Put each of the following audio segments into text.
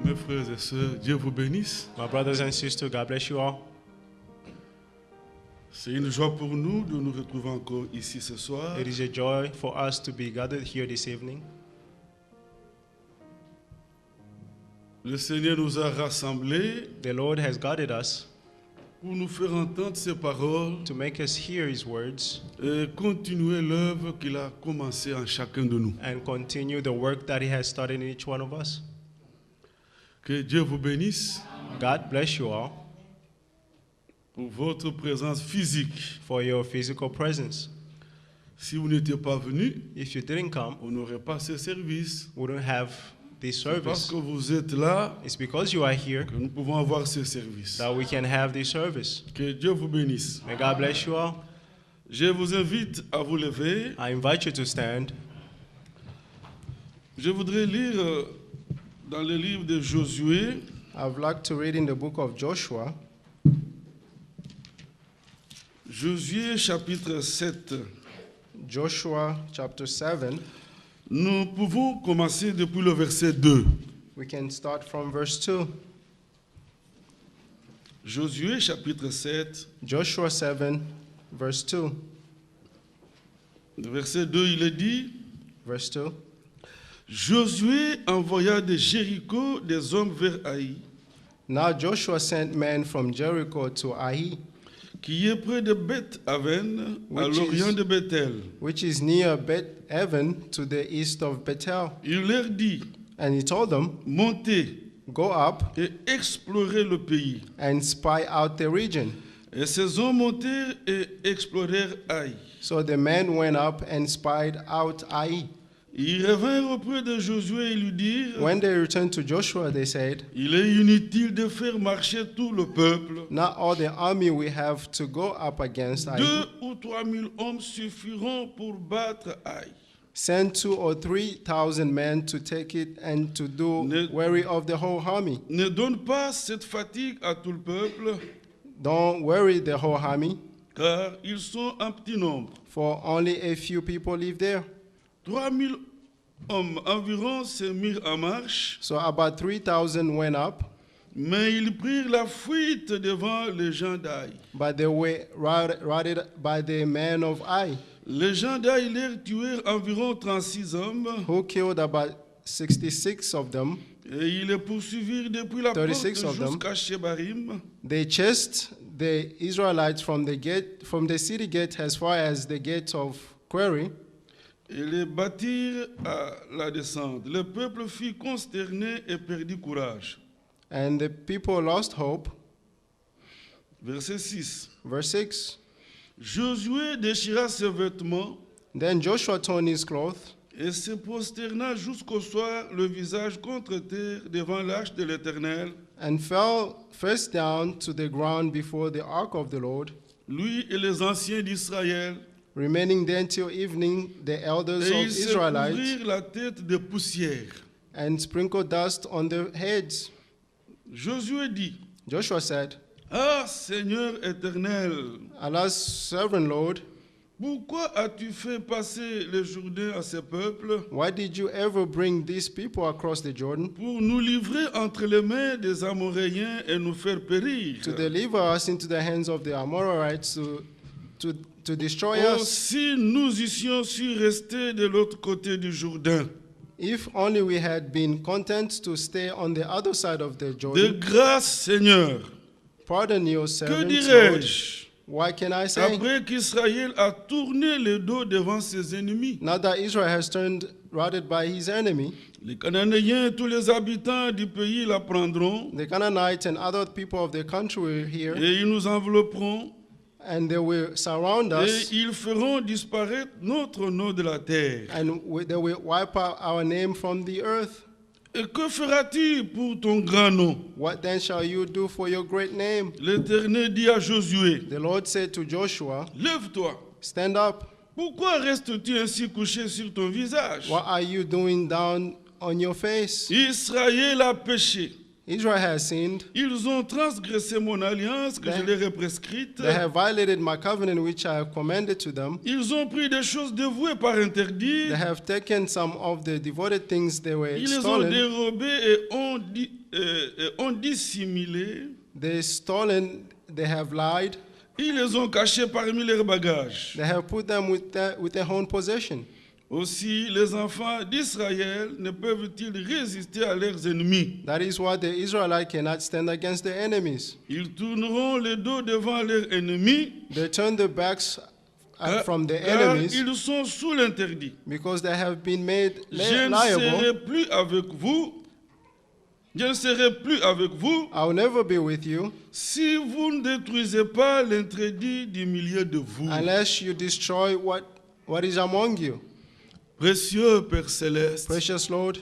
Mes frères et sœurs, Dieu vous bénisse. My brothers and sisters, God bless you all. C'est une joie pour nous de nous retrouver encore ici ce soir. It is a joy for us to be gathered here this evening. Le Seigneur nous a rassemblés The Lord has guided us pour nous faire entendre ses paroles to make us hear His words et continuer l'œuvre qu'il a commencée en chacun de nous. and continue the work that He has started in each one of us. Que Dieu vous bénisse God bless you all pour votre présence physique. for your physical presence. Si vous n'étiez pas venu, If you didn't come, on n'aurait pas ce service. we wouldn't have this C'est parce service. que vous êtes là It's because you are here que nous pouvons avoir ce service. that we can have this service. Que Dieu vous bénisse. May God bless you all. Je vous invite à vous lever. I invite you to stand. Je voudrais lire dans le livre de Josué, I would like to read in the book of Joshua, Josué chapitre 7. Joshua chapter 7. Nous pouvons commencer depuis le verset 2. We can start from verse 2. Josué chapitre 7, Joshua 7, verse 2. le verset 2, il est dit, Verse 2. Josué envoya de Jéricho des hommes vers Haï, Now Joshua sent men from Jericho to Ai, qui est près de Beth-Aven, à Which l'orient is- de Bethel. which is near Beth-Aven to the east of Bethel. Il leur dit, And he told them, montez go up et explorez le pays. and spy out the region. Et ces hommes montèrent et explorèrent Haï. So the men went up and spied out Ai. Ils revinrent auprès de Josué et lui dirent, When they returned to Joshua, they said, il est inutile de faire marcher tout le peuple. not all the army we have to go up against Ai. 2 ou 3 000 hommes suffiront pour battre Haï. Send 2,000 or 3,000 men to take it and to do Ne- worry of the whole army. Ne donne pas cette fatigue à tout le peuple, Don't worry the whole army, car ils sont en petit nombre. for only a few people live there. 3 000 hommes environ se mirent en marche, So about 3,000 went up, mais ils prirent la fuite devant les gens d'Aï. but they were routed by the men of Ai, Les gens d'Aï leur tuèrent environ 36 hommes, who killed about 66 of them. et ils les poursuivirent depuis la porte 36 of them. jusqu'à Shebarim. They chased the Israelites from the city gate as far as the gate of Quarry, Et les battirent à la descente. Le peuple fut consterné et perdit courage. and the people lost hope. Verset 6. Verse 6. Josué déchira ses vêtements Then Joshua torn his clothes et se prosterna jusqu'au soir, le visage contre terre, devant l'arche de l'Éternel, and fell face down to the ground before the ark of the Lord, lui et les anciens d'Israël. remaining there till evening, the elders Et of ils se Israelites, couvrirent la tête de poussière. and sprinkled dust on their heads. Josué dit, Joshua said, ah Seigneur éternel, Allah's servant Lord, pourquoi as-tu fait passer le Jourdain à ce peuple why did you ever bring these people across the Jordan pour nous livrer entre les mains des Amoréens et nous faire périr? to deliver us into the hands of the Amorites to destroy Oh, us? si nous eussions su rester de l'autre côté du Jourdain. If only we had been content to stay on the other side of the De Jordan. grâce, Seigneur, Pardon your que servant, Lord. dirais-je What can I say? après qu'Israël a tourné le dos devant ses ennemis? Now that Israel has turned routed by his enemy, Les Cananéens et tous les habitants du pays la prendront the Canaanites and other people of the country were here, et ils nous envelopperont and they will surround et us, ils feront disparaître notre nom de la terre. and they will wipe out our name from the earth. Et que feras-tu pour ton grand nom? What then shall you do for your great name? L'Éternel dit à Josué, The Lord said to Joshua, lève-toi. stand up. Pourquoi restes-tu ainsi couché sur ton visage? What are you doing down on your face? Israël a péché. Israel has sinned. Ils ont transgressé mon alliance que je leur ai prescrite. They have violated my covenant which I have commanded to them. Ils ont pris des choses dévouées par interdit. They have taken some of the devoted things they were Ils les ont stolen. dérobées et ont dissimulé. They stolen, they have lied. Ils les ont cachés parmi leurs bagages. They have put them with their own possession. Aussi, les enfants d'Israël ne peuvent-ils résister à leurs ennemis. That is why the Israelites cannot stand against their enemies. Ils tourneront le dos devant leurs ennemis. They turn their backs from the Car enemies ils sont sous l'interdit. because they have been made Je ne liable. serai plus avec vous. Je ne serai plus avec vous I will never be with you si vous ne détruisez pas l'interdit du milieu de vous. unless you destroy what is among you. Précieux Père Céleste, Precious Lord,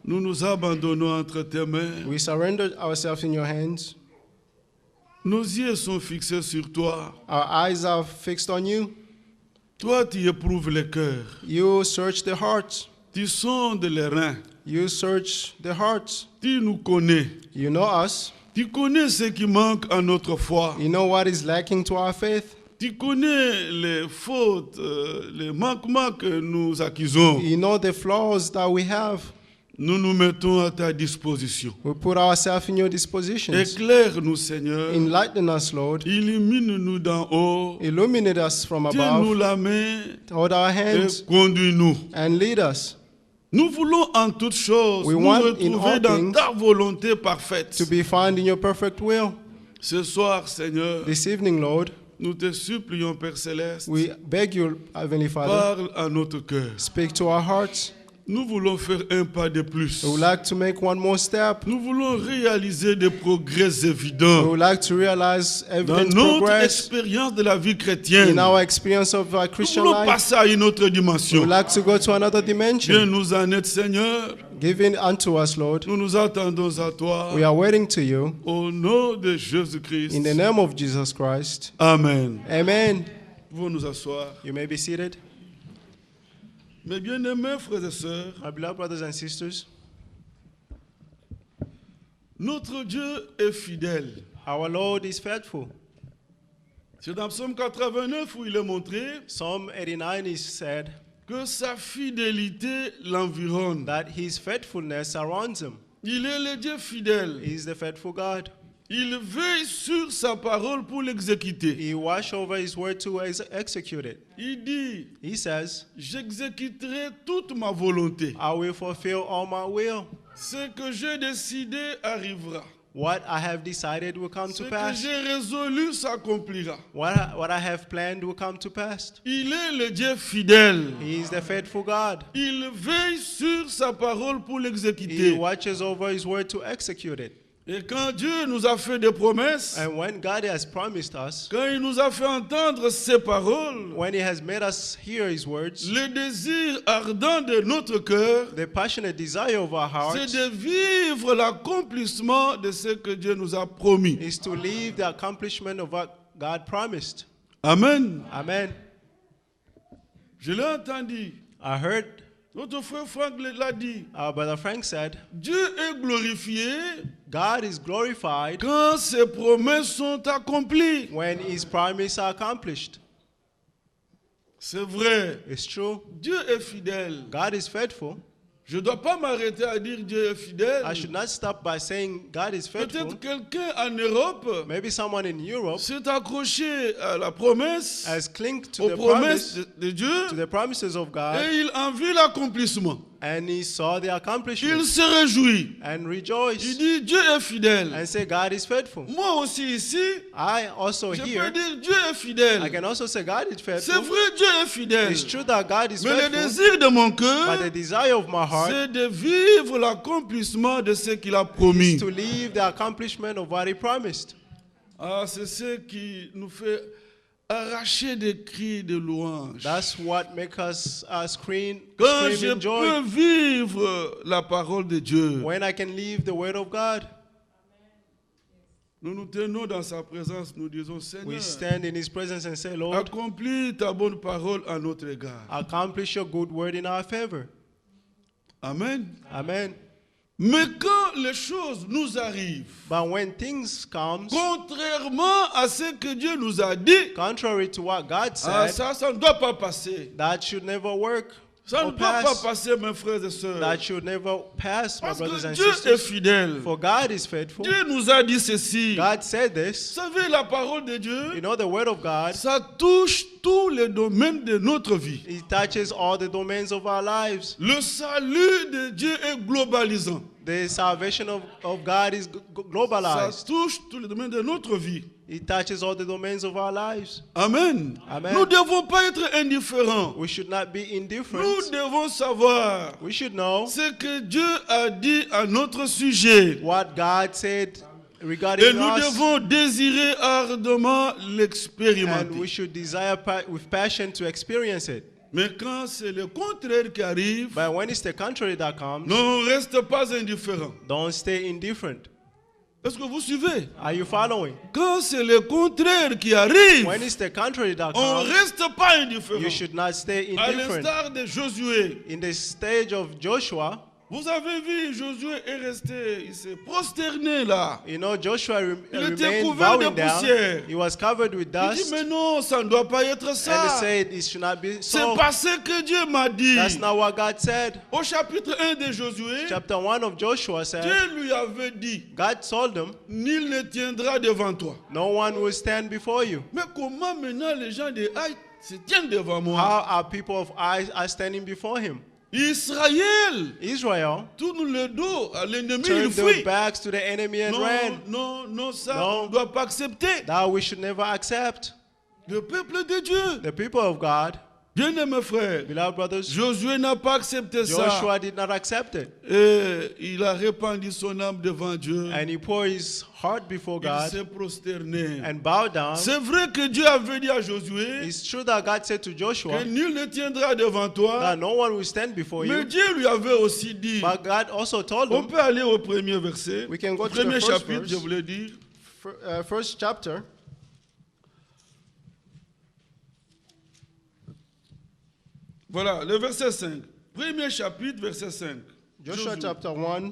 nous nous abandonnons entre tes mains. we surrender ourselves in your hands. Nos yeux sont fixés sur toi. Our eyes are fixed on you. Toi, tu éprouves les cœurs. You search the hearts. Tu sondes les reins. You search the hearts. Tu nous connais. You know us. Tu connais ce qui manque à notre foi. You know what is lacking to our faith. Tu connais les fautes, les manquements que nous accusons. You know the flaws that we have. Nous nous mettons à ta disposition. We put ourselves in your dispositions. Éclaire-nous, Seigneur. Enlighten us, Lord. Illumine-nous d'en haut. Illuminate us from Tiens-nous above. la main Hold our et hands conduis-nous. and lead us Nous voulons en toutes choses We nous want in retrouver all dans things ta volonté parfaite. to be found in your perfect will. Ce soir, Seigneur, This evening, Lord, nous te supplions, Père Céleste, we beg you, Heavenly Father, parle à notre cœur. speak to our hearts. Nous voulons faire un pas de plus. We would like to make one more step. Nous voulons réaliser des progrès We évidents would like to realize dans evident notre progress expérience de la vie chrétienne. in our experience of our Nous Christian voulons life. passer à une autre We dimension. would like to go to another Viens dimension. nous en aide, Seigneur. Give in unto us, Lord. Nous nous attendons à toi. We are waiting to you. Au nom de Jésus-Christ. In the name of Jesus Christ. Amen. Amen. Vous nous asseoir. You may be seated. Mes bien-aimés frères et sœurs, My beloved brothers and sisters, notre Dieu est fidèle. our Lord is faithful. C'est dans Psaume 89 où il est montré Psalm 89 is said que sa fidélité l'environne. that his faithfulness surrounds him. Il est le Dieu fidèle. He is the faithful God. Il veille sur sa parole pour l'exécuter. He watches over his word to execute it. Il dit, He says, j'exécuterai toute ma volonté. I will fulfill all my will. Ce que j'ai décidé arrivera. What I have decided will come Ce to que pass. j'ai résolu s'accomplira. What I have planned will come to pass. Il est le Dieu fidèle. He is the faithful God. Il veille sur sa parole pour He l'exécuter. watches over his word to execute it. Et quand Dieu nous a fait des promesses, And when God has promised us, quand il nous a fait entendre ses paroles, when he has made us hear his words, le désir ardent de notre cœur, the passionate desire of our c'est hearts de vivre l'accomplissement de ce que Dieu nous a promis. is to live the accomplishment of what God promised. Amen. Amen. Je l'ai entendu. I heard Notre frère Franck l'a dit. our brother Frank said, Dieu est glorifié God is glorified quand ses promesses sont accomplies. when his promises are accomplished. C'est vrai. It's true. Dieu est fidèle. God is faithful. Je ne dois pas m'arrêter à dire Dieu est fidèle. I should not stop by saying God is faithful. Peut-être quelqu'un en Europe Maybe someone in Europe s'est accroché à la promesse, has clung to aux the promesses promise, de Dieu, to the promises of God, et il en vit l'accomplissement. and he saw the Il accomplishment se réjouit. and Il rejoiced dit Dieu est fidèle. and say God is faithful. Moi aussi ici, I also je peux here, dire Dieu est I fidèle. can also say God is C'est faithful. vrai, Dieu est fidèle. It's true that God is Mais le faithful, désir de mon but cœur, the desire of my heart c'est de vivre l'accomplissement de ce qu'il a promis. is to live the accomplishment of what he promised. Ah, c'est ce qui nous fait arracher des cris de louange. That's what makes us scream Quand je in joy. peux vivre la parole de Dieu, When I can live the word of God, nous nous tenons dans sa présence, nous disons we Seigneur, stand in his presence and say, Lord, accomplis ta bonne parole à notre égard. accomplish your good word in our favor. Amen. Amen. Mais quand les choses nous arrivent, But when things come, contrairement à ce que Dieu nous a dit, contrary to what God ah, said, ça ne doit pas passer. that should never work Ça ne or doit pas pass. passer, mes frères et sœurs. That should never pass, my Parce brothers que and Dieu est sisters. fidèle. For God is faithful. Dieu nous a dit ceci. God said this. Vous savez, la parole de Dieu, You know, the word of God, ça touche tous les domaines de notre vie. it touches all the domains of our lives. Le salut de Dieu est globalisant. The salvation of God is Ça globalized. touche tous les domaines de notre vie. It touches all the domains of our lives. Amen. Amen. Nous ne devons pas être indifférents. We should not be Nous indifferent. devons savoir We should know ce que Dieu a dit à notre sujet. what God said Et regarding nous us. devons désirer ardemment And we l'expérimenter. should desire with passion to experience it. Mais quand c'est le contraire qui arrive, But when it's the contrary that comes, ne reste pas indifférent. don't stay indifferent. Est-ce que vous suivez? Are you following? Quand c'est le contraire qui arrive, When it's the contrary that on ne comes, reste pas indifférent. you should not stay À indifferent. l'instar de Josué. In the stage of Joshua, Vous avez vu, Josué est resté, il s'est prosterné là. you know, Joshua Il était remained couvert de bowing down. poussière. He was covered with Il dit, dust. mais non, ça ne doit pas être And he ça. said, it should not be C'est so. parce que Dieu m'a dit. That's not what God said. Au chapitre 1 de Josué, Chapter 1 of Joshua said, Dieu lui avait dit, God told him, nul ne tiendra devant toi. no one will stand before you. Mais comment maintenant les gens de Haït se tiennent devant moi? How are people of Ai are standing before him? Israël Israel tourne le dos à l'ennemi, il turned their fuit. backs to the enemy and ran. Non, ça Non. on ne doit pas accepter. That we should never accept. Le peuple de Dieu, The people of God, bien-aimés frères, beloved brothers, Josué n'a pas accepté ça. Joshua did not accept it. Et il a répandu son âme devant Dieu. And he poured his heart before Il God s'est prosterné. and bowed down. C'est vrai que Dieu avait dit à Josué It's true that God said to Joshua que nul ne tiendra devant toi. that no one will stand before Mais you. Dieu lui avait aussi dit. But God also told On him, peut aller au premier verset. We can go to the Premier first chapitre, verse. je voulais dire. First chapter, Voilà, le verset 5. Premier chapitre, verset 5. Joshua Josué. chapter 1, verse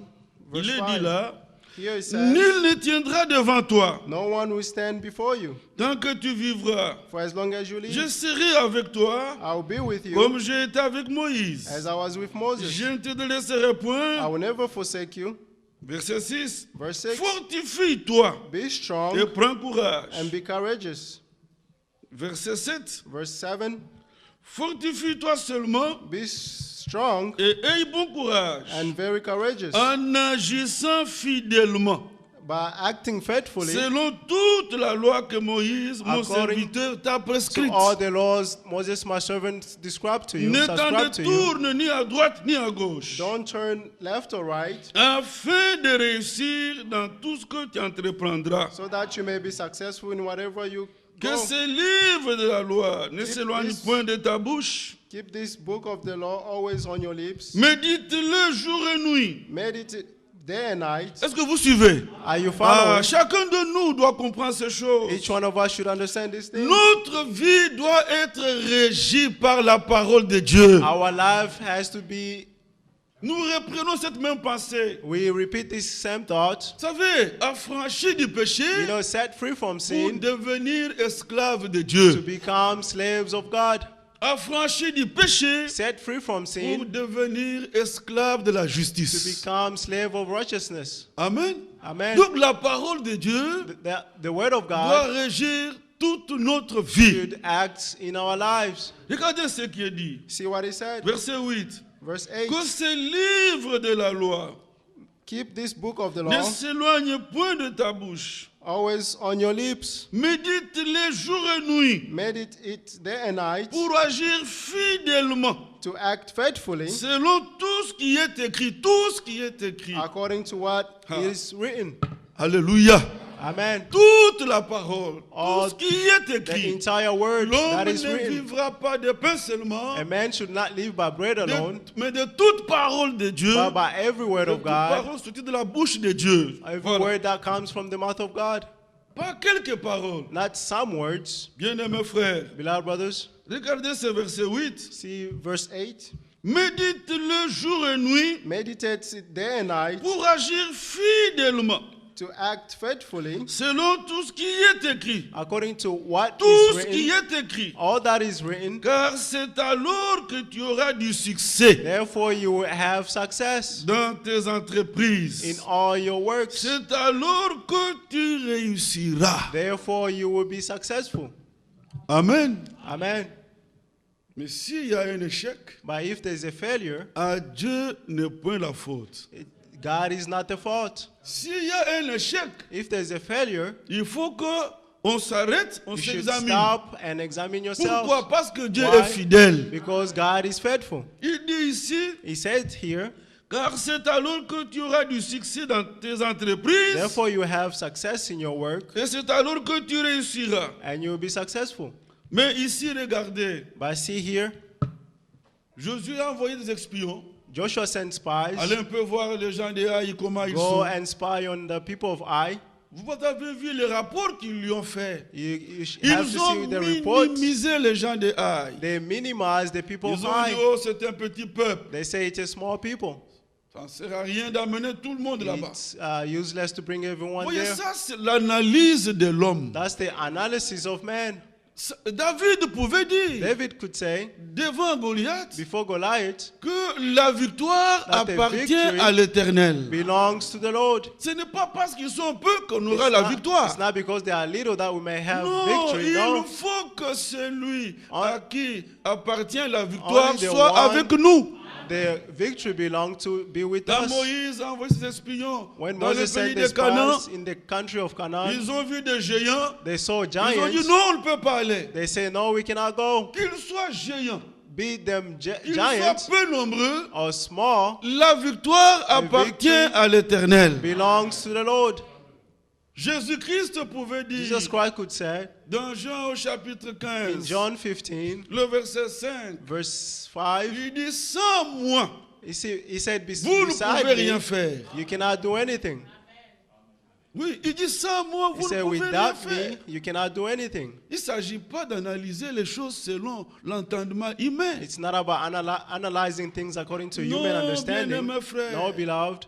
Il est dit 5. là, Here it says, nul ne tiendra devant toi no one will stand before you. tant que tu vivras. For as long as you Je live, serai avec toi I will be with you comme j'ai été avec Moïse. as I was with Moses. Je ne te laisserai I point. will never forsake you. Verset 6. Verse 6, Fortifie-toi be et strong prends courage. and be courageous. Verset 7. Verse 7, Fortifie-toi seulement be strong et aie bon courage and very courageous. en agissant fidèlement By acting faithfully selon toute la loi que Moïse, mon According serviteur, t'a to prescrite. all the laws Moses, my servant, described to you, Ne t'en subscribed to you. détourne ni à droite ni à gauche, Don't turn left or right, afin de réussir dans tout ce que tu entreprendras. so that you may be successful in whatever you Que go. ce livre de la loi ne Keep s'éloigne this- point de ta bouche. Keep this book of the law always on your lips. Médite-le jour et nuit. Meditate day and night. Est-ce que vous suivez? Are you following? Chacun de nous doit comprendre ces choses. Each one of us should understand this thing. Notre vie doit être régie par la parole de Dieu. Our life has to be, Nous reprenons cette même pensée. we repeat this same thought. Vous savez, affranchi du péché You know, set free from pour sin devenir esclave de to Dieu. become slaves of God. Affranchi du péché Set free from pour sin devenir esclave de la to justice. become slave of righteousness. Amen. Amen. Donc la parole de Dieu The word of doit God régir toute notre vie. should act in our lives. Regardez ce qui est dit. See what he said? Verset 8. Verse 8. Que ce livre de la loi Keep this book of the ne law s'éloigne point de ta bouche. always on your lips. Médite-les jour et nuit Meditate it day and night pour agir fidèlement to act faithfully selon tout ce qui est écrit. Tout ce qui est écrit. according to what Ah. is written. Alléluia. Amen. Toute la parole, All tout ce qui est The écrit. entire word that L'homme is ne written. vivra pas de pain seulement, A man should not live by bread alone, mais de toute parole de Dieu, but by every word de of toute God, parole sortie de la bouche de Dieu. every Voilà. word that comes from the mouth of God. Pas quelques paroles. Not some words. Bien-aimés frères, Beloved brothers, regardez ce verset 8. see verse 8. Médite-le jour et nuit Meditate it day and night pour agir fidèlement to act faithfully selon tout ce qui est écrit. according to what Tout is ce qui written, est écrit. all that is written. Car c'est alors que tu auras du succès Therefore, you will have success dans tes in entreprises. all your works. C'est alors que tu réussiras. Therefore, you will be successful. Amen. Amen. Mais s'il y a un échec, But if there's a failure, à Dieu n'est point la faute. God is not the fault. S'il y a un échec, If there's a failure, il faut qu'on s'arrête, on you should s'examine. stop and examine yourself. Pourquoi? Parce que Dieu Why? est fidèle. Because God is faithful. Il dit ici, He said here, car c'est alors que tu auras du succès dans tes entreprises therefore you have success in your work et c'est alors que tu réussiras. and you will be successful. Mais ici, regardez, But see here, Josué a envoyé des espions. Joshua sent spies. Allez un peu voir les gens de Haï, comment ils Go sont. and spy on the people of Ai. Vous avez vu les rapports qu'ils lui ont fait. You have Ils to ont see the reports. minimisé les gens de Haï. They minimize the people Ils of ont dit, Ai. oh, c'est un petit peuple. They say it's a small people. Ça ne sert à rien d'amener tout le monde là-bas. It's useless to bring everyone Voyez, there. ça, c'est l'analyse de l'homme. That's the analysis of man. David pouvait dire, David could say devant Goliath, before Goliath, que la victoire That the appartient victory à l'Éternel. belongs to the Lord. Ce n'est pas parce qu'ils sont peu qu'on aura It's la not- victoire. It's not because they are little that we may have Non, victory. il No, faut que celui On- à qui appartient la victoire Only the soit one- avec nous. the victory belongs to be with Quand us. Moïse a envoyé ses espions When dans le Moses pays sent de the Canaan, spies in the country of Canaan, ils ont vu des géants. they saw Ils ont dit giants. non, on ne peut pas aller. They say, no, we cannot go. Qu'ils soient géants, Be them qu'ils soient giants peu nombreux, or small, la victoire appartient victory à l'Éternel. belongs to the Lord. Jésus-Christ pouvait dire Jesus Christ could say dans Jean au chapitre in 15, John 15, le verset 5, verse 5, il dit sans moi, he said, vous ne beside pouvez rien me, faire. you cannot do anything. Oui, il dit sans moi, He vous ne said, pouvez rien without faire. me, you cannot do anything. Il ne s'agit pas d'analyser les choses selon l'entendement humain. It's not about analyzing things according to human Non, understanding. bien-aimé frère. No, beloved.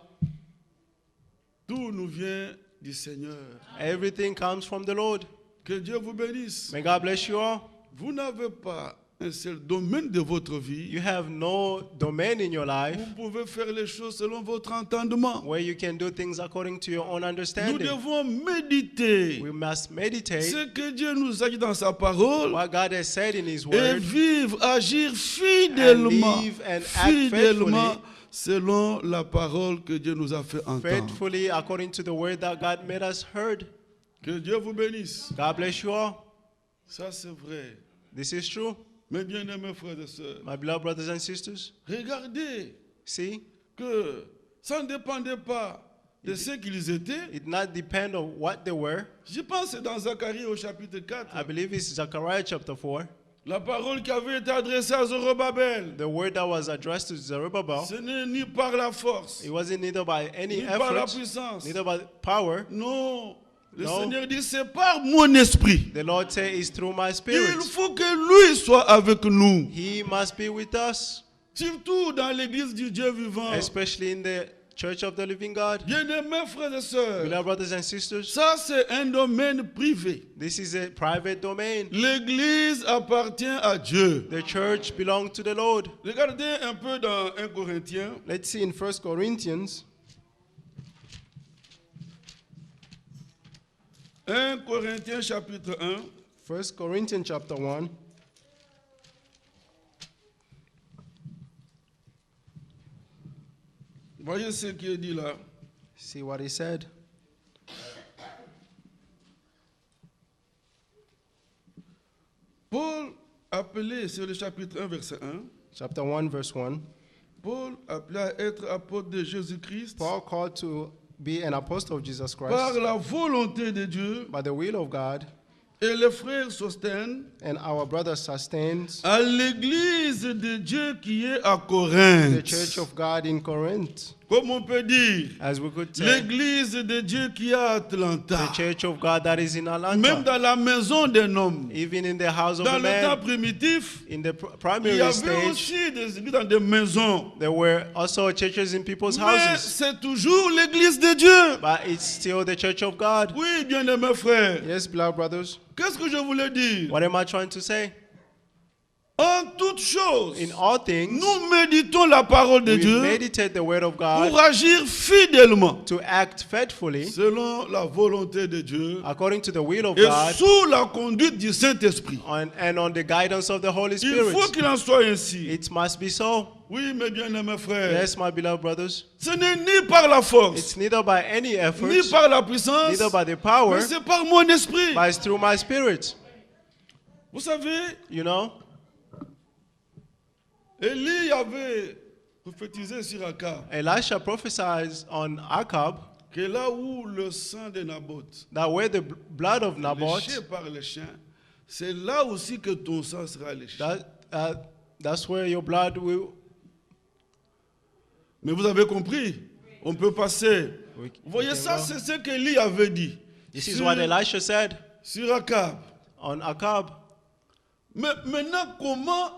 Tout nous vient du Seigneur. Everything comes from the Lord. Que Dieu vous bénisse. May God bless you all. Vous n'avez pas un seul domaine de votre vie. You have no domain in your life Vous pouvez faire les choses selon votre entendement. where you can do things according to your own Nous understanding. devons méditer We must meditate ce que Dieu nous a dit dans sa parole what God has said in His et Word vivre, agir fidèlement, and live and act fidèlement selon la parole que Dieu nous a fait entendre. faithfully according to the Word that God made us heard. Que Dieu vous bénisse. God bless you all. Ça c'est vrai. This is true. Mes bien-aimés frères et sœurs, My beloved brothers and sisters, regardez see, que ça ne dépendait pas de ce qu'ils étaient. it not depend on what they were. Je pense que c'est dans Zacharie au chapitre 4. I believe it's Zechariah chapter 4. La parole qui avait été adressée à Zorobabel. The word that was addressed to Zerubbabel, Ce n'est ni par la force, it wasn't neither by any ni par la effort, puissance. neither by power. Non. Le No. Seigneur dit, c'est par mon esprit. The Lord says it's through my spirit. Il faut que lui soit avec nous. He must be with us, Surtout dans l'église du Dieu vivant. especially in the church of the living God. Bien-aimés frères et sœurs, Beloved brothers and sisters, ça c'est un domaine privé. this is a private domain. L'église appartient à Dieu. The church belongs to the Lord. Regardez un peu dans 1 Corinthiens. Let's see in 1 Corinthians, 1 Corinthiens chapitre 1. 1 Corinthians chapter 1. Voyez ce qui est dit là. See what he said. Paul appelé, c'est le chapitre 1, verset 1. Chapter 1, verse 1. Paul appelé à être apôtre de Jésus-Christ Paul called to be an apostle of Jesus par Christ la volonté de Dieu. by the will of God, Et les frères Sosthène and our brother sustains à l'église de Dieu qui est à the Corinthe. church of God in Corinth. Comme on peut dire, as we could say, l'église de Dieu qui est à Atlanta, the church of God that is in même Atlanta, dans la maison d'un homme, even in the house of dans a le temps man, primitif, in the il y primary avait stage, aussi des églises dans des maisons. there were also churches in people's Mais houses, c'est toujours l'église de Dieu. but it's still the church of God. Oui, bien-aimés frères. Yes, beloved brothers. Qu'est-ce que je voulais dire? What am I trying to say? En toutes choses, In all things, nous méditons la parole de we Dieu meditate the word of pour God agir fidèlement to act faithfully selon la volonté de Dieu according to the will of et God sous la conduite du Saint-Esprit. and on the guidance of the Holy Il faut Spirit. qu'il en soit ainsi. It must be so. Oui, mes bien-aimés frères. Yes, my beloved brothers. Ce n'est ni par la force, It's neither by any effort, ni par la puissance, neither by the power, mais c'est par mon esprit. but it's through my spirit. Vous savez, You know, Élie avait prophétisé sur Akab Elisha prophesied on Achab que là où le sang de Naboth that where the blood of Naboth, léché par les chiens, c'est là aussi que ton sang sera léché. that's where your blood will. Mais vous avez compris, on peut passer. We Vous voyez, can ça go. c'est ce qu'Élie avait dit This is sur, what Elisha said sur Akab. on Achab. Mais maintenant, comment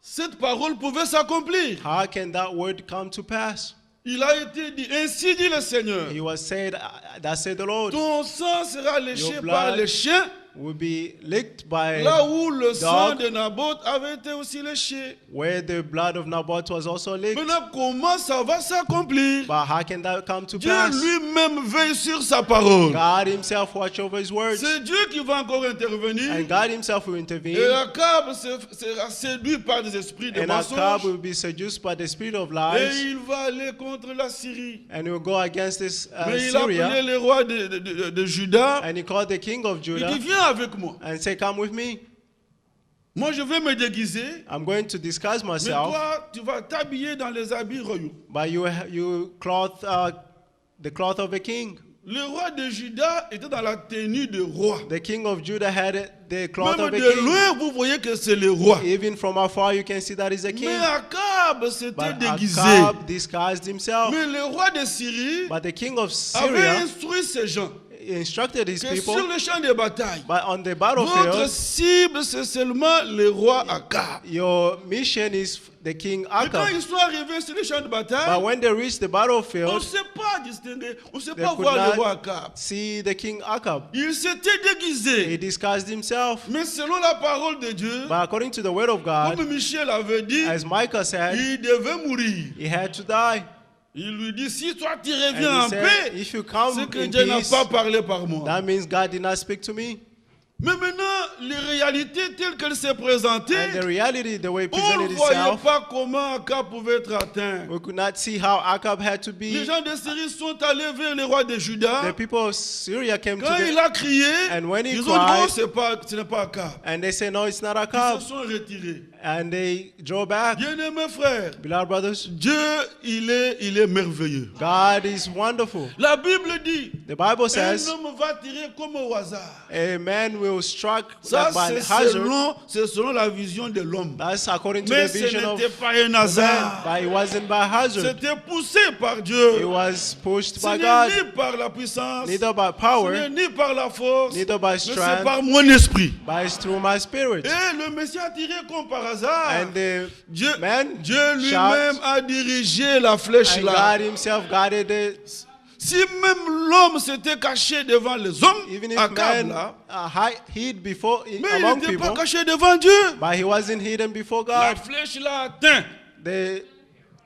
cette parole pouvait s'accomplir? How can that word come to pass? Il a été dit, ainsi dit le Seigneur, He was said, that said the Lord, ton sang sera léché Your par blood les chiens, will be licked by là où le sang dog, de Naboth avait été aussi léché. where the blood of Naboth was also licked. Maintenant, comment ça va s'accomplir? But how can that come to Dieu pass? lui-même veille sur sa parole. God himself watch over his words, C'est Dieu qui va encore intervenir. and God himself will Et intervene, Akab sera séduit par des esprits de and Achab mensonge. will be seduced by the spirit of Et lies, il va aller contre la Syrie. and he will go against this Mais il a appelé Syria, le roi de Juda. and he called the king of Il Judah dit, viens avec moi. and say, come with me. Moi, je vais me déguiser. I'm going to disguise Mais myself, toi, tu vas t'habiller dans les habits royaux. but you cloth the cloth of a king. Le roi de Juda était dans la tenue de roi. The king of Judah had the cloth Même of a de king. loin, vous voyez que c'est le roi. Even from afar, you can see that he's a king. Mais Akab s'était But déguisé. Achab disguised himself. Mais le roi de Syrie But the king of avait Syria instruit ses gens instructed his que people, sur le champ de bataille, but on the votre battlefield, cible, c'est seulement le roi Akab. your mission is the king Et quand Achab. ils sont arrivés sur le champ de But bataille, when they reached the on ne battlefield, sait pas distinguer, on ne sait they pas could voir le roi not Akab. see the king Achab. Il s'était He déguisé. disguised himself. Mais selon la parole de Dieu, But according to the word of God, comme Michel avait dit, as Micah said, il devait mourir. he had to die. Il lui dit, si toi tu And reviens he en said, paix, if you come c'est que in Dieu n'a peace, pas parlé par moi. that means God did not speak to me. Mais maintenant, les réalités telles qu'elles se présentaient, And the reality, the way it on ne presented voyait itself, pas comment Akab pouvait être atteint. we could not see how Achab had to Les be. gens de Syrie sont allés vers le roi de Juda. The people of Syria came to Quand il the, a crié, and when he ils ont dit, cried, oh, ce n'est pas Akab. and they said, no, it's not Ils Achab. se sont retirés. And they drove back. Bien-aimés frères, Beloved brothers, Dieu, il est merveilleux. God is wonderful. La Bible dit, The Bible un says, homme va tirer comme au hasard. a man will strike Ça, by c'est hazard. selon la vision de l'homme. That's according to Mais the ce vision of n'était pas un man, hasard. but it wasn't by hazard. C'était poussé par It Dieu. was pushed Ce by n'est God, ni par la puissance, neither by ce power, n'est ni par la force, neither by mais c'est strength, par mon esprit. but it's through my spirit. Et le Messie a tiré comme par hasard. And the Dieu, man Dieu shot, lui-même a dirigé la flèche and là. God himself guided it. Si même l'homme s'était caché devant les hommes, Even if Akab man là, hid before mais il among n'était pas people, caché devant Dieu. but he wasn't hidden before La God. flèche l'a atteint. The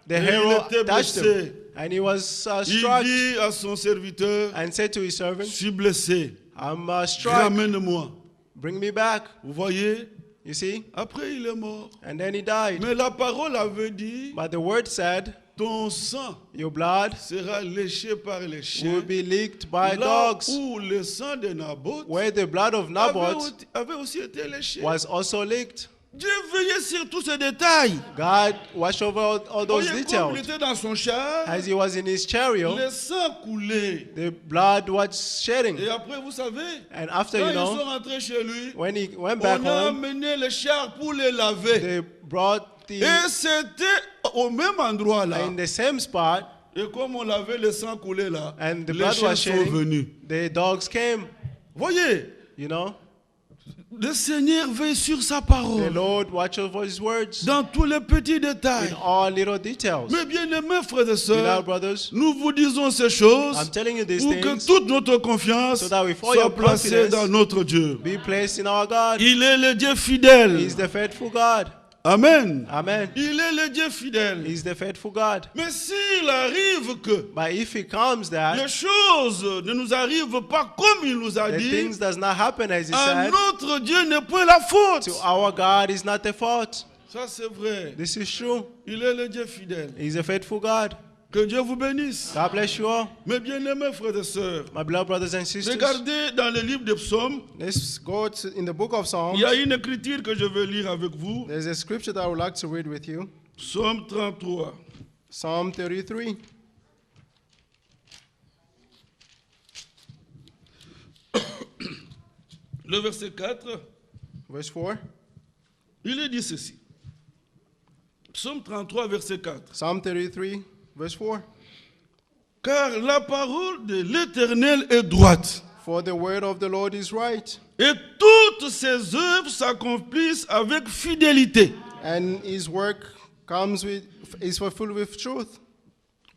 il hero était touched blessé. him, and he was Il struck, dit à son serviteur, and said to his je servant, suis blessé, I'm struck, ramène-moi. bring me back. Vous voyez, You see? après il est mort. And then he died. Mais la parole avait dit, But the word said, ton sang your blood sera léché par les will chiens. be leaked by Là dogs. où le sang de Naboth Where the blood of Naboth avait aussi été léché. was also leaked. Dieu veillait sur tous ces détails. God watched over all those Voyez, comme il details. était dans son char, As he was in his chariot, le sang coulait. the blood was shedding. Et après, vous savez, And after, quand you ils sont know, rentrés chez lui, when he went back on a home, amené le char pour les laver. they brought Et c'était au même endroit là. in the same spot, Et comme on l'avait le sang coulé là, And the les blood chiens was sont shedding. venus. The dogs came, Voyez, you know. le Seigneur veille sur sa The parole Lord watches over his words dans tous les petits in détails. all little details. Mais bien aimés frères et Beloved sœurs, brothers, nous vous disons ces choses I'm telling you these pour que things toute notre confiance so that with all soit your placée confidence dans notre Dieu. be placed in our God. Il est le Dieu fidèle. He's the faithful God. Amen. Amen. Il est le Dieu fidèle. He's the faithful God. Mais s'il arrive que But if it comes that les choses ne nous arrivent pas comme il nous a the dit, things does not happen as he à said, notre Dieu n'est point la faute. to our God is not the fault. Ça c'est vrai. This is true. Il est le Dieu fidèle. He's a faithful God. Que Dieu vous bénisse. God bless you all. Mes bien-aimés frères et sœurs, My beloved brothers and sisters, regardez dans le livre des psaumes, let's go in the book of il Psalms. y a une écriture que je vais lire avec vous. There's a scripture that I would like to read with you. Psaume 33. Psalm 33. Le verset 4, Verse 4. il est dit ceci. Psaume 33, verset 4. Psalm 33, verse 4. Car la parole de l'Éternel est droite, For the word of the Lord is right, et toutes ses œuvres s'accomplissent avec fidélité. and his work is fulfilled with truth.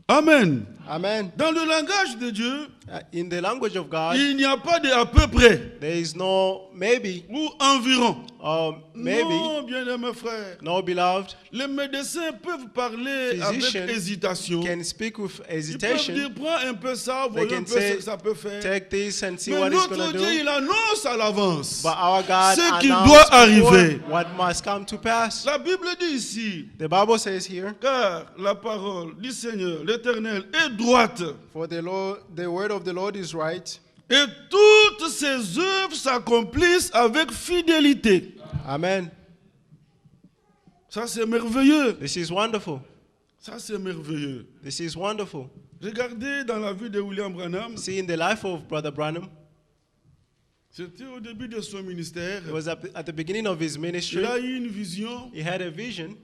Amen. Amen. Dans le langage de Dieu, In the language of God, il n'y a pas de à peu près there is no maybe ou environ. or maybe. Non, bien-aimés frères. No, beloved, Les médecins peuvent parler Physician avec hésitation. can speak with Ils peuvent hesitation. dire, prends un peu ça, They voyons un can peu ce say, que ça peut faire. take this and see Mais what he's going notre to Dieu, do. il annonce à l'avance But our God ce qui announced doit before arriver. what must come to pass. La Bible dit ici, The Bible says here, car la parole du Seigneur, l'Éternel, est droite, for the word of the Lord is right. et toutes ses œuvres s'accomplissent avec fidélité. Amen. Ça, c'est merveilleux. This is wonderful. Ça, c'est merveilleux. This is wonderful. Regardez dans la vie de William Branham, See, in the life of Brother Branham, c'était au début de son ministère. it was at the beginning of his ministry. Il a eu une vision. He had a vision.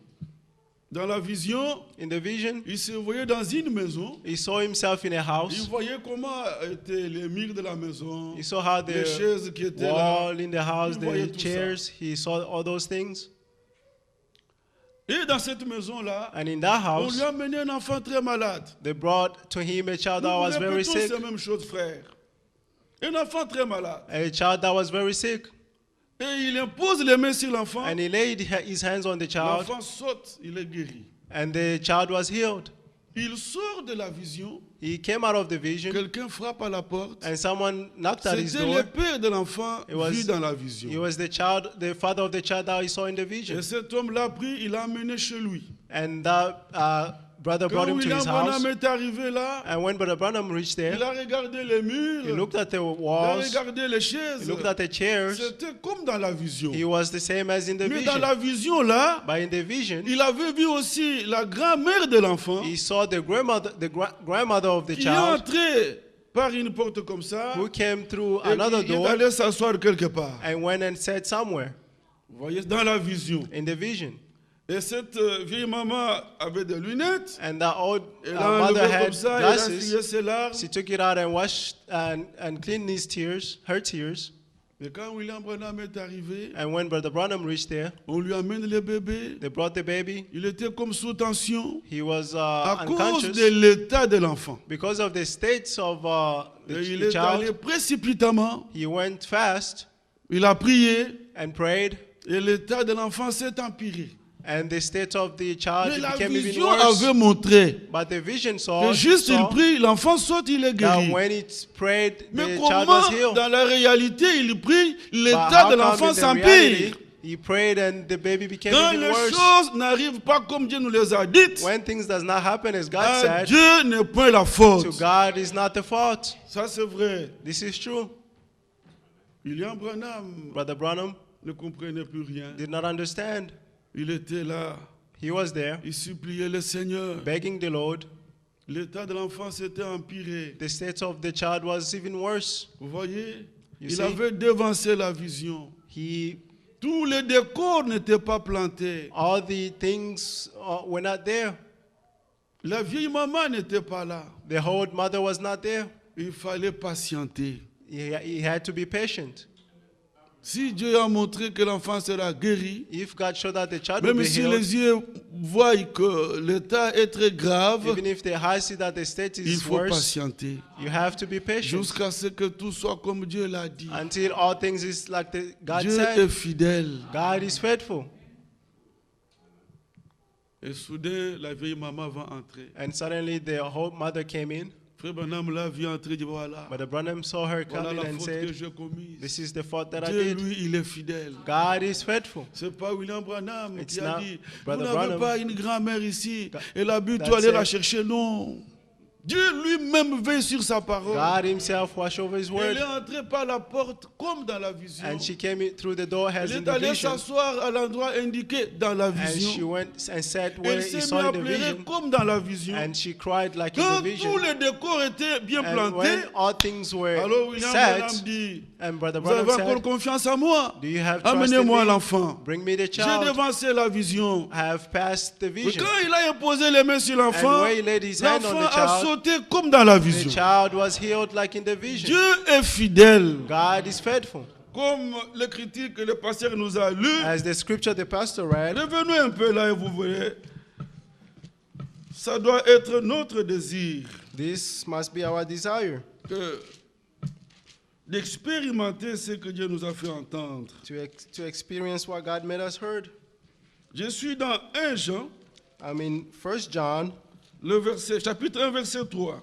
Dans la vision, In the vision, il se voyait dans une maison. he saw himself in a Il house. voyait comment étaient les murs de la maison, He saw how les the chaises qui étaient là. wall in the house, Il voyait the tout chairs. He saw all those things. Et dans cette maison-là, And in that on house, lui a amené un enfant très malade. they brought to him a child that Nous was very répétons sick. ces mêmes choses, frère. Un enfant très malade. A child that was very sick. Et il impose les mains sur l'enfant. And he laid his hands on the child, L'enfant saute, il est guéri. and the child was healed. Il sort de la vision. He came out of the vision, Quelqu'un frappe à la porte. and someone knocked at his C'était door. le père de l'enfant It was- vu dans la It vision. was the father of the child that he saw in the vision. Et cet homme l'a pris, il l'a amené chez lui. And that brother brought Quand him to William his house. Branham est arrivé là, And when Brother Branham reached there, il a regardé les murs, he looked at the il a walls, regardé les he chaises. looked at the chairs. C'était comme dans la vision. He was the same as in the Mais dans vision. la vision là, But in the vision, il avait vu aussi la grand-mère de l'enfant he saw the grandmother of the qui est child entrée par une porte comme ça who came through et another qui est door allée s'asseoir quelque part. and went and sat somewhere Vous voyez, dans la vision. in the vision. Et cette vieille maman avait des lunettes. And that old Elle a mother enlevé had comme ça, elle a glasses. essuyé ses larmes. She took it out and washed and cleaned her tears. Et quand William Branham est arrivé, And when Brother Branham reached there, on lui amène le bébé. they brought the baby. Il était comme sous tension He was à cause unconscious de l'état de l'enfant. because of the states of Et il the est allé child. précipitamment, He went fast il a prié and prayed, et l'état de l'enfant s'est empiré. and the state of the child Mais la became even vision worse. avait montré But the vision que saw juste il that prie, l'enfant saute, il est guéri. when it prayed, Mais the child comment was healed. dans la réalité il prie, But l'état how de come l'enfant in the s'empire? reality, he prayed and the baby became Quand even les worse? choses n'arrivent pas comme Dieu nous les a dites, When things does not happen as God à said, Dieu n'est point la faute. to God is not the fault. Ça c'est vrai. This is true. William Branham Brother Branham ne comprenait plus rien. did not understand. Il était là, He was there il suppliait le Seigneur. begging the Lord. L'état de l'enfant s'était empiré. The state of the child was even worse. Vous voyez, You il see? avait devancé la vision. He, Tous les décors n'étaient pas plantés. all the things were not there. La vieille maman n'était pas là. The old mother was not there. Il fallait patienter. He had to be patient. Si Dieu a montré que l'enfant sera guéri, If God showed that the child will même be si healed, les yeux voient que l'état est très grave, even if the eyes see that the state il is faut worse, patienter you have to be patient jusqu'à ce que tout soit comme Dieu l'a dit. until all things is like God Dieu said. est fidèle. God is faithful. Et soudain, la vieille maman va entrer. And suddenly the old mother came in, Frère Branham l'a vu entrer, il dit voilà, but the Branham saw her voilà coming la and faute que said, j'ai commise. "This is the fault that I Dieu, did." lui, il est fidèle. God is faithful. C'est pas William Branham It's qui a not dit, vous Brother n'avez Branham. pas une grand-mère ici, That- et la but, tu that's aller la it. chercher. Non. Dieu lui-même veille sur sa parole. God himself watched over his Elle word, est entrée par la porte comme dans la vision. and she came in through the door as Elle in est the allée vision, s'asseoir à l'endroit indiqué dans la and she vision. went and sat where Elle he s'est mise saw à in the pleurer vision, comme dans la vision. and she cried like in Quand the vision. tous les décors étaient bien And plantés, when all things were alors William Branham set, dit, and Brother vous avez Branham encore said, confiance en moi? "Do you have trust in Amenez-moi me? l'enfant. Bring me the J'ai child. devancé la vision. I have passed the Mais vision." quand il a imposé les mains sur And l'enfant, when he laid his hand on l'enfant the a child, sauté comme dans la the vision. child was healed like in the vision. Dieu est fidèle. God is faithful. Comme l'écriture que le pasteur nous a lu, As the scripture the pastor read, revenez un peu là et vous verrez. Ça doit être notre désir this must be our desire, d'expérimenter ce que Dieu nous a fait entendre. to experience what God made us heard. Je suis dans 1 Jean, I mean, 1 John chapitre 1, verset 3.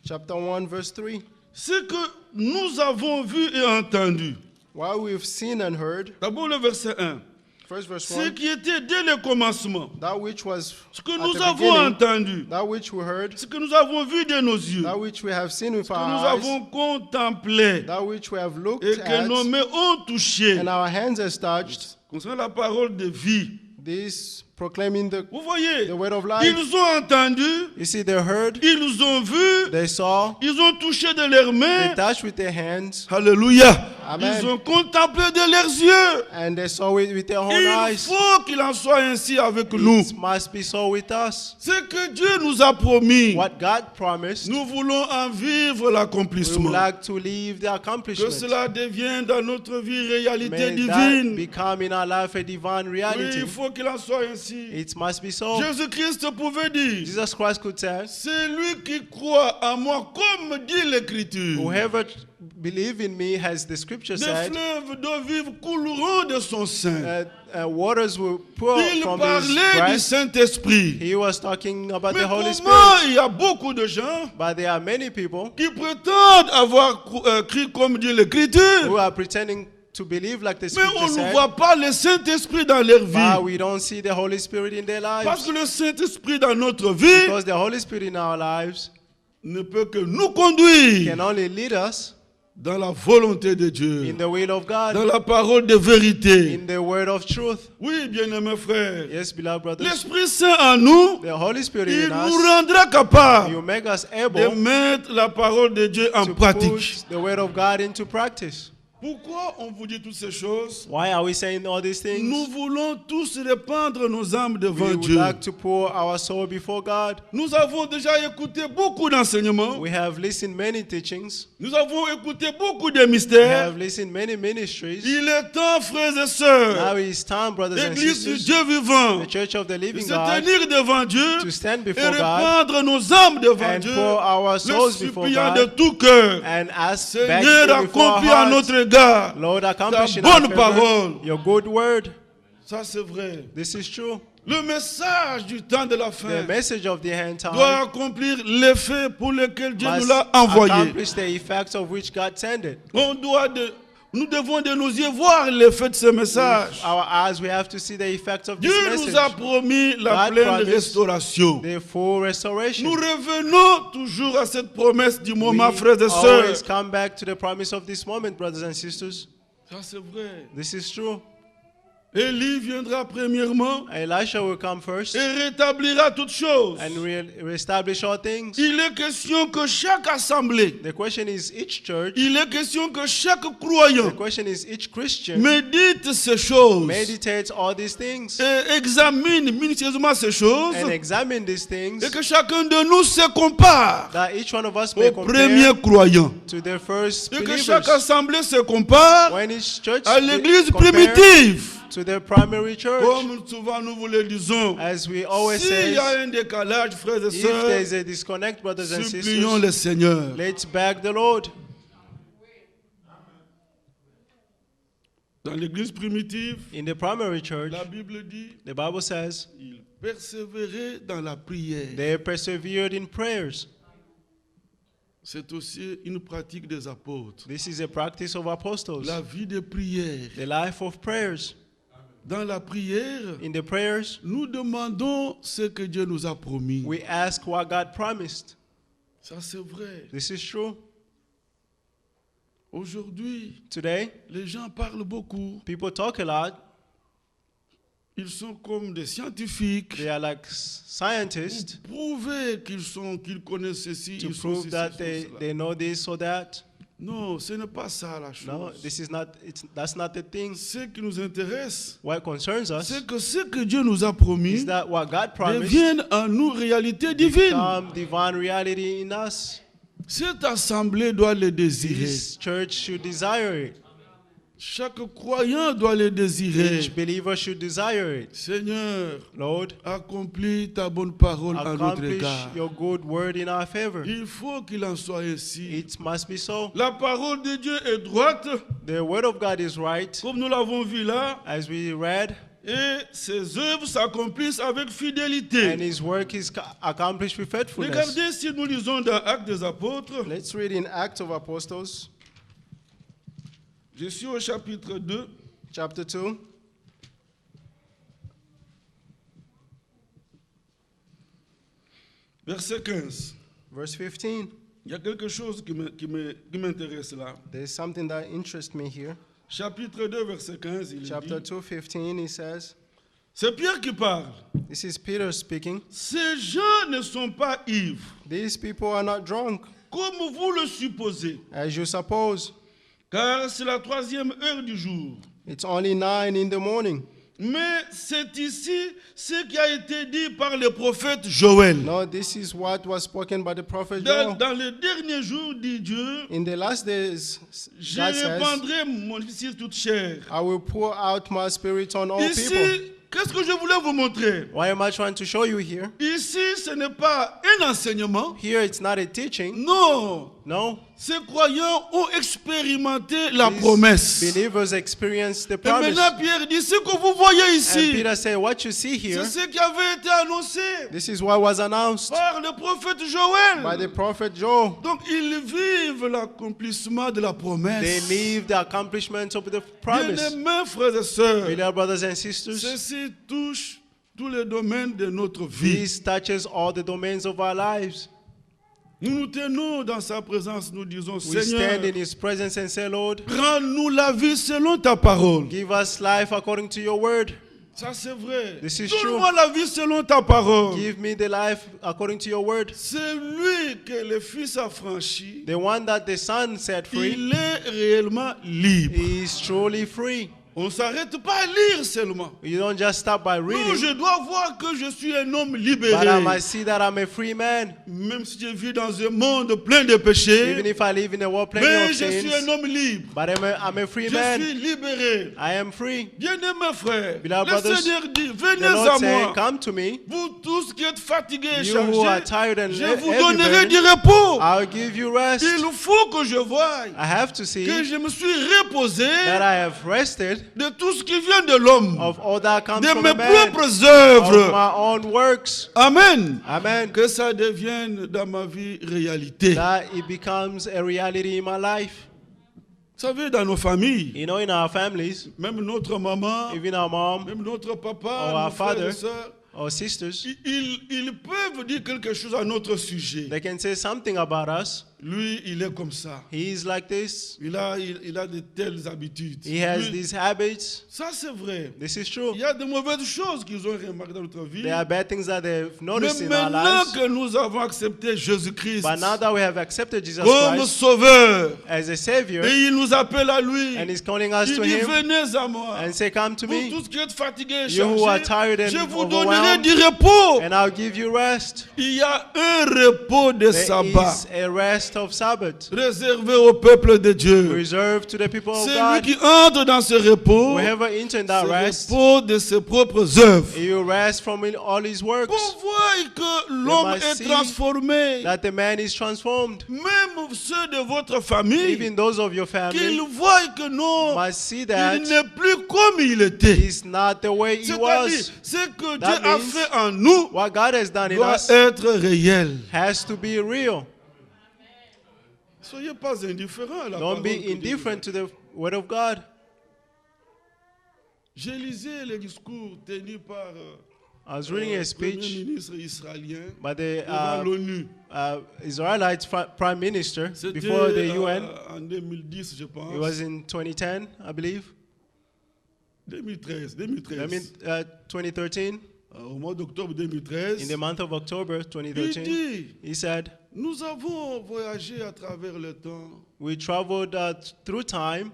chapter 1, verse 3. Ce que nous avons vu et entendu. What we've seen and heard, D'abord le verset 1. first verse Ce 1, qui était dès le commencement. that which was Ce que at nous the avons beginning, entendu. that which we heard, Ce que nous avons vu de nos yeux. that which we have seen with Que nous our eyes, avons contemplé. that which we have looked Et que nos at, mains ont touché. and our hands has touched, Concernant la parole de vie. this proclaiming Vous voyez, the word of life. ils ont entendu, You see, they heard, ils ont vu, they saw, ils ont touché de leurs they mains. touched with their hands, Alléluia. Amen. Ils ont contemplé de leurs yeux. and they saw it with their own Il eyes. faut qu'il en soit ainsi avec nous. It must be so with us. Ce que Dieu nous a promis, What God promised, nous voulons en vivre we l'accomplissement. would like to leave the Que accomplishment. cela devienne dans notre vie réalité May that divine. become in our life a divine Oui, reality. il faut qu'il en soit ainsi. It must be so. Jésus-Christ pouvait dire, Jesus Christ could say, c'est lui qui croit en moi, comme dit l'Écriture. whoever believes in me, as the scripture Des said, fleuves d'eau vive couleront de son sein. waters will pour Il from his parlait du breast. Saint-Esprit. He was talking about Mais the Holy comment Spirit. il y a beaucoup de gens But there are many people qui prétendent avoir cru comme dit l'Écriture, who are pretending to believe like the mais on scripture ne said, voit pas le Saint-Esprit dans leur but vie. we don't see the Holy Spirit in their Parce lives. que le Saint-Esprit dans notre vie Because the Holy Spirit in our lives ne peut que nous conduire can only lead us dans la volonté de Dieu, in the will of dans God, la parole de vérité. in the word of truth. Oui, bien-aimés frères, Yes, beloved brothers, l'Esprit Saint en nous, the Holy Spirit il in nous us, rendra capables you make us de able mettre la parole de Dieu en to pratique. put the word of God into practice. Pourquoi on vous dit toutes ces choses? Why are we saying all these things? Nous voulons tous répandre nos âmes We devant would Dieu. like to pour our soul before God. Nous avons déjà écouté beaucoup d'enseignements. We have listened many teachings. Nous avons écouté beaucoup de We mystères. have listened many ministries. Il est temps, frères et sœurs, Now it's time, brothers and l'Église du sisters, Dieu vivant, the Church of the de Living se God, tenir devant Dieu to stand et before God répandre nos âmes devant and Dieu, pour our le souls before suppliant de God tout cœur. and ask Seigneur, back before our accomplis à hearts, notre égard. Lord, accomplish ta in our bonne favor parole. your good word. Ça, c'est vrai. This is true. Le message du temps de la The fin message of the end doit time accomplir l'effet pour lequel Dieu nous must l'a envoyé. accomplish the effects of which God sent it. Nous devons de nos yeux voir l'effet de ce message. Our eyes, we have to see the effects of this Dieu nous a message. promis la God pleine promised restauration. The full restoration. Nous revenons toujours à cette promesse du moment, We frères et sœurs. always come back to the promise of this moment, brothers and sisters. Ça, c'est vrai. This is true. Élie viendra premièrement Elisha will come first et rétablira toutes choses. and reestablish all things. Il est question que chaque assemblée, The question is each church, il est question que chaque the croyant question is each Christian médite ces choses meditates all these things et examine minutieusement ces choses and examine these things, et que chacun de nous se compare that each one of us may aux premiers compare croyants. to the first Et que believers. chaque assemblée se compare When each church à l'église compare primitive. to the primary church, Comme souvent nous vous le disons, as we always s'il say, y a un décalage, frères et if there is sœurs, a disconnect, brothers and supplions sisters, le Seigneur. let's beg the Lord. Dans l'église primitive, In the primary church, la Bible dit, the Bible says, ils persévéraient dans la prière. they persevered in prayers. C'est aussi une pratique des apôtres. This is a practice of apostles. La vie de prière. The life of prayers. Dans la prière, In the prayers, nous demandons ce que Dieu nous a promis. we ask what God promised. Ça, c'est vrai. This is true. Aujourd'hui, Today, les gens parlent beaucoup. people talk a lot. Ils sont comme des scientifiques. They are like scientists Pour prouver qu'ils connaissent ceci, to ils sont prove ceci, that ils sont they cela. know this or that. Non, ce n'est pas ça la chose. No, that's not the thing. Ce qui nous intéresse, What concerns us c'est que ce que Dieu nous a promis is that what God promised devienne en nous réalité divine. become divine reality in us. Cette assemblée doit le désirer. This church should desire it. Chaque croyant doit le désirer. Each believer should desire it. Seigneur, Lord, accomplis ta bonne parole en notre accomplish égard. your good word in our favor. Il faut qu'il en soit ainsi. It must be so. La parole de Dieu est droite, The word of God is right, comme nous l'avons vu là, as we read, et ses œuvres s'accomplissent avec and fidélité. his work is accomplished with faithfulness. Regardez si nous lisons dans Actes des Apôtres. Let's read in Acts of Apostles, Je suis au chapitre 2, chapter 2, verset 15. verse 15. Il y a quelque chose qui m'intéresse là. There's something that interests me here. Chapitre 2, verset 15, il Chapter dit, 2, 15, he says, c'est Pierre qui parle. this is Peter speaking. Ces gens ne sont pas ivres, These people are not drunk, comme vous le supposez, as you suppose. car c'est la 3e heure du jour. It's only 9 in the morning. Mais c'est ici ce qui a été dit par le prophète Joël. No, this is what was spoken by the prophet Dans, Joel. dans les derniers jours, dit Dieu, In the last days, je God says, répandrai mon esprit sur toute chair. I will pour out my spirit on all people. Ici, qu'est-ce que je voulais vous montrer? Why am I trying to show you here? Ici, ce n'est pas un enseignement. Here it's not a teaching. Non. No. Ces croyants ont expérimenté la These promesse. believers experience the Et promise. maintenant, Pierre dit, ce que vous voyez And ici, Peter said, what you see here, c'est ce qui avait été annoncé this is what was announced par le prophète by Joël. the prophet Joel. Donc, ils vivent l'accomplissement de la They promesse. live the accomplishment of the promise. Bien-aimés frères et sœurs, Beloved brothers and sisters, ceci touche tous les domaines de notre vie. this touches all the domains of our lives. Nous nous tenons dans sa présence, nous disons, We Seigneur, stand in his presence and say, Lord, rends-nous la vie selon ta parole. give us life according to your word. Ça, c'est vrai. This is Donne-moi la vie selon ta parole. Give me the life according to your word. C'est lui que le Fils a franchi. The one that the Son set free Il est réellement libre. is truly free. On ne s'arrête pas à lire seulement. You don't just stop by Non, reading, je dois voir que je suis un homme but I libéré. must see that I'm a free man. Même si je vis dans un monde plein de péchés, Even if I live in a world plenty mais of je suis un sins, homme libre. but I'm a free Je man. suis libéré. I am free. Bien-aimés frères, Beloved le brothers, Seigneur dit, The venez à Lord say, moi. come to me. Vous tous qui êtes fatigués et You who are chargés, tired and je vous heavy donnerai burden, du repos. I'll give you rest. Il faut que je voie I have to see que je me suis reposé that I have rested de tout ce qui vient de l'homme, of all that comes de from mes a man, propres of œuvres. my own works. Amen. Amen. Que ça devienne dans ma vie réalité. That it becomes a reality in my life. Vous savez, dans nos familles, You know, in our families, même notre maman, even our mom même notre papa, Or nos our frères et father. sœurs, or sisters, ils peuvent dire quelque chose à notre sujet. they can say something about us, Lui, il est comme ça. He is like this. Il a de telles habitudes. He has Lui, these habits. ça, c'est vrai. This is true. Il y a de mauvaises choses qu'ils ont remarquées dans notre vie. There are bad things that they've Mais noticed in our maintenant lives. que nous avons accepté Jésus-Christ But now that we have accepted Jesus comme Christ Sauveur, as a Savior, et il nous appelle à lui, and He's calling us il to dit, Him venez à moi. and say, "Come to Pour me, tous qui êtes fatigués et you who are chargés, tired and je vous donnerai overwhelmed, du repos. and I'll give you rest." Il y a un repos de There sabbat is a rest of Sabbath réservé au peuple de Dieu. reserved to the people of C'est lui God. qui entre dans ce repos, Whoever enters that ce rest, repos de ses propres œuvres. you rest from all His works. Pour voir que l'homme must est see transformé, That the man is transformed. même ceux de votre famille, Even those of your qu'ils family voient que non, must see that il n'est plus comme il était. He's not the way He C'est-à-dire, was. ce que Dieu That a means fait en nous What God has done in doit us être réel. has to be real. Soyez pas indifférents à la Don't parole be que Dieu indifferent dit. to the Word of God. J'ai lisé les discours tenus par I was reading a le Premier speech ministre israélien by the devant l'ONU. Israelite Prime Minister C'était before the UN. en 2010, je pense. It was in 2010, I believe. 2013. I mean, 2013. Au mois d'octobre 2013. In the month of October Il 2013, dit, he said, nous avons voyagé à travers le temps "We traveled through time,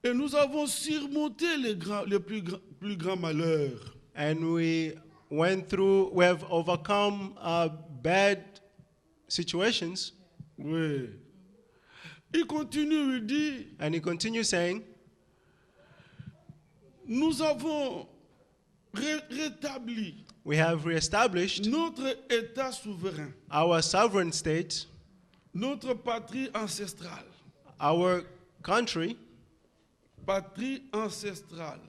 et nous avons surmonté les plus grands malheurs. and we have overcome bad situations." Oui. Il continue, il dit, And he continues saying, nous avons rétabli "We have reestablished notre État souverain, our sovereign state, notre patrie ancestrale. our country, Patrie ancestrale.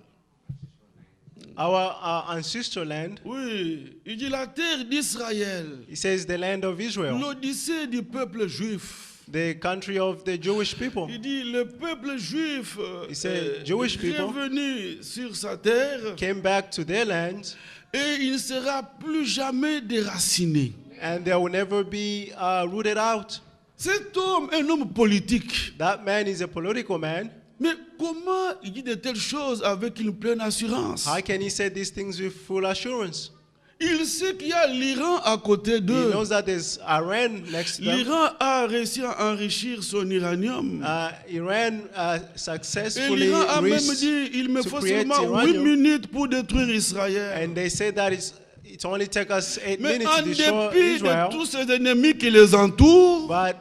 our ancestral land." Oui, il dit la terre d'Israël, He says the land of Israel, l'odyssée du peuple juif. the country of the Jewish people. Il dit le peuple juif He said, est Jewish people revenu sur sa terre came back to their land, et il ne sera plus jamais déraciné. and they will never be rooted out. Cet homme est un homme politique. That man is a political man. Mais comment il dit de telles choses avec une pleine assurance? How can he say these things with full assurance? Il sait qu'il y a l'Iran à côté He d'eux. knows that there's Iran next to them. L'Iran a réussi à enrichir son uranium. Iran Et successfully l'Iran a même reached, dit il me to faut create seulement 8 uranium. minutes pour détruire Israël. and they say that it only take us 8 Mais minutes to en destroy dépit Israel. de tous ces ennemis qui les entourent, But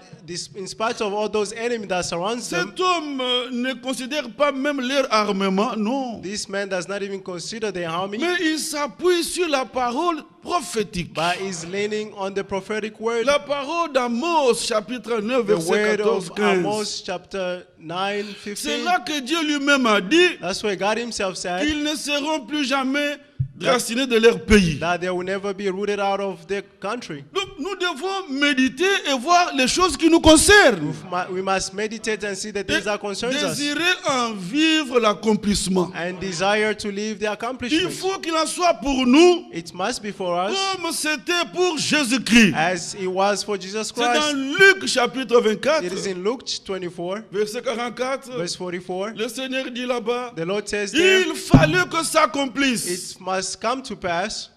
in spite of all those enemies that surround them, cet homme ne considère pas même leur armement, non. this man does not even consider the army, Mais il s'appuie sur la parole prophétique. but is leaning on the prophetic word. La parole d'Amos, chapitre 9, The verset word 14, of 15. Amos chapter 9, C'est 15. là que Dieu lui-même a dit That's where God himself said qu'ils ne seront plus jamais déracinés de leur pays. that they will never be rooted out of their country. Donc, nous devons méditer et voir les choses qui nous concernent. We must meditate and see the things that concerns us, Désirer en vivre l'accomplissement. and desire to live the Il accomplishment. faut qu'il en soit pour nous It must be for us comme c'était pour Jésus-Christ. as it was for Jesus C'est dans Christ. Luc chapitre 24, It is in Luke 24, verset 44. verse 44. Le Seigneur dit là-bas, The Lord says there, il fallut que s'accomplisse it must come to pass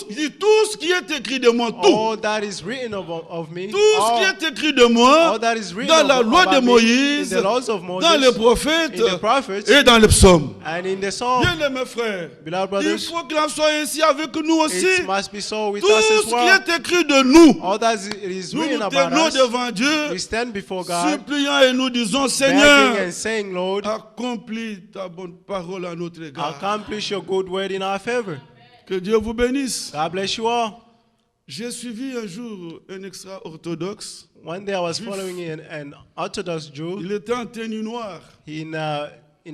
il dit tout ce qui est écrit de moi, tout. all that is written of me, Tout ce qui est écrit de moi all that is written dans la loi de about me, Moïse, in the laws of Moses, dans les prophètes in the prophets, et dans les psaumes. and in the Psalm. Bien-aimés frères, Beloved il brothers, faut qu'il en soit ainsi avec nous aussi. it must be so with Tout us ce as qui well. est écrit de nous, All that is nous written nous about tenons us, devant Dieu, we stand before God, suppliant et nous disons, begging Seigneur, and saying, Lord, accomplis ta bonne parole à notre égard. accomplish your good word in our favor. Que Dieu vous bénisse. God bless you all. J'ai suivi un jour un extra-orthodoxe. One day I was following an Orthodox Jew Il était en tenue noire. in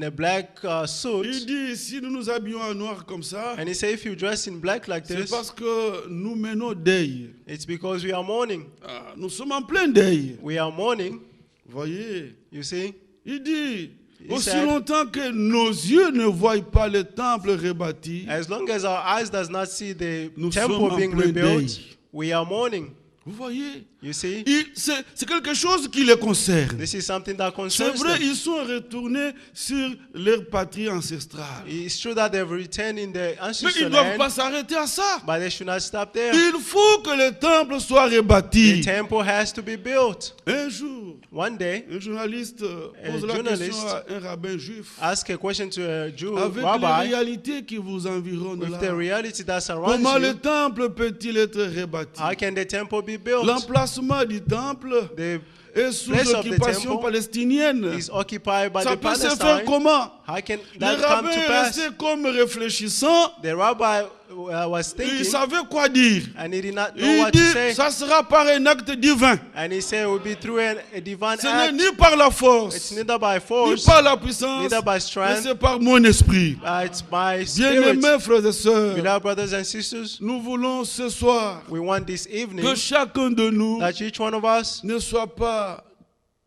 a black Il suit, dit, si nous nous habillons en noir comme ça, and he said, if you dress in black like c'est this, parce que nous menons deuil. it's because we are mourning. Ah, nous sommes en plein deuil. We are mourning, Voyez. you see. Il dit, aussi said- longtemps que nos yeux ne voient pas le temple rebâti, As long as our eyes does not see the Nous sommes temple en being plein rebuilt, deuil. we are mourning. Vous voyez? You see? C'est quelque chose qui les concerne. This is something that C'est concerns vrai, them. ils sont retournés sur leur patrie ancestrale. It's true that they've returned in their Mais ils ancestral ne doivent pas land, s'arrêter à ça. but they should not stop there. Il faut que le temple soit The rebâti. temple has to be built. Un jour, One day, un journaliste pose A la question journalist à un rabbin juif ask a question to a Jew avec les rabbi réalités qui vous environnent with là. the reality that surrounds Comment le you. temple peut-il être rebâti? How can the temple be built? L'emplacement du temple The est sous place of the occupation temple palestinienne. is occupied by Ça the peut se faire Palestine. comment? How can Le that come rabbin to est pass? resté comme réfléchissant. The rabbi was Il thinking, savait quoi dire. and he did not know Il what to dit, say. ça sera par un acte divin. And he said it will be through a divine Ce n'est act. ni par la It's force, neither by ni force, par la puissance, neither by mais strength, c'est par mon esprit. but it's by spirit. Bien-aimés frères et sœurs, Beloved brothers and sisters, nous voulons ce soir we want this evening que chacun de nous that each one of us ne soit pas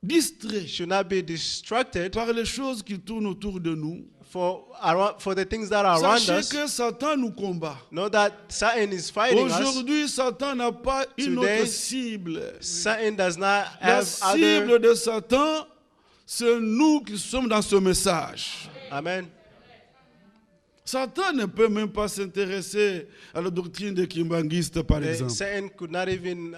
distrait should not be distracted par les choses qui tournent autour de nous. for the things that are around Sachez us. que Satan nous combat. Know that Satan is fighting us. Aujourd'hui, Satan n'a pas une Today, autre cible. Satan does not La have cible other. de Satan, c'est nous qui sommes dans ce message. Amen. Satan ne peut même pas s'intéresser à la doctrine des kimbanguistes, par exemple. Satan could not even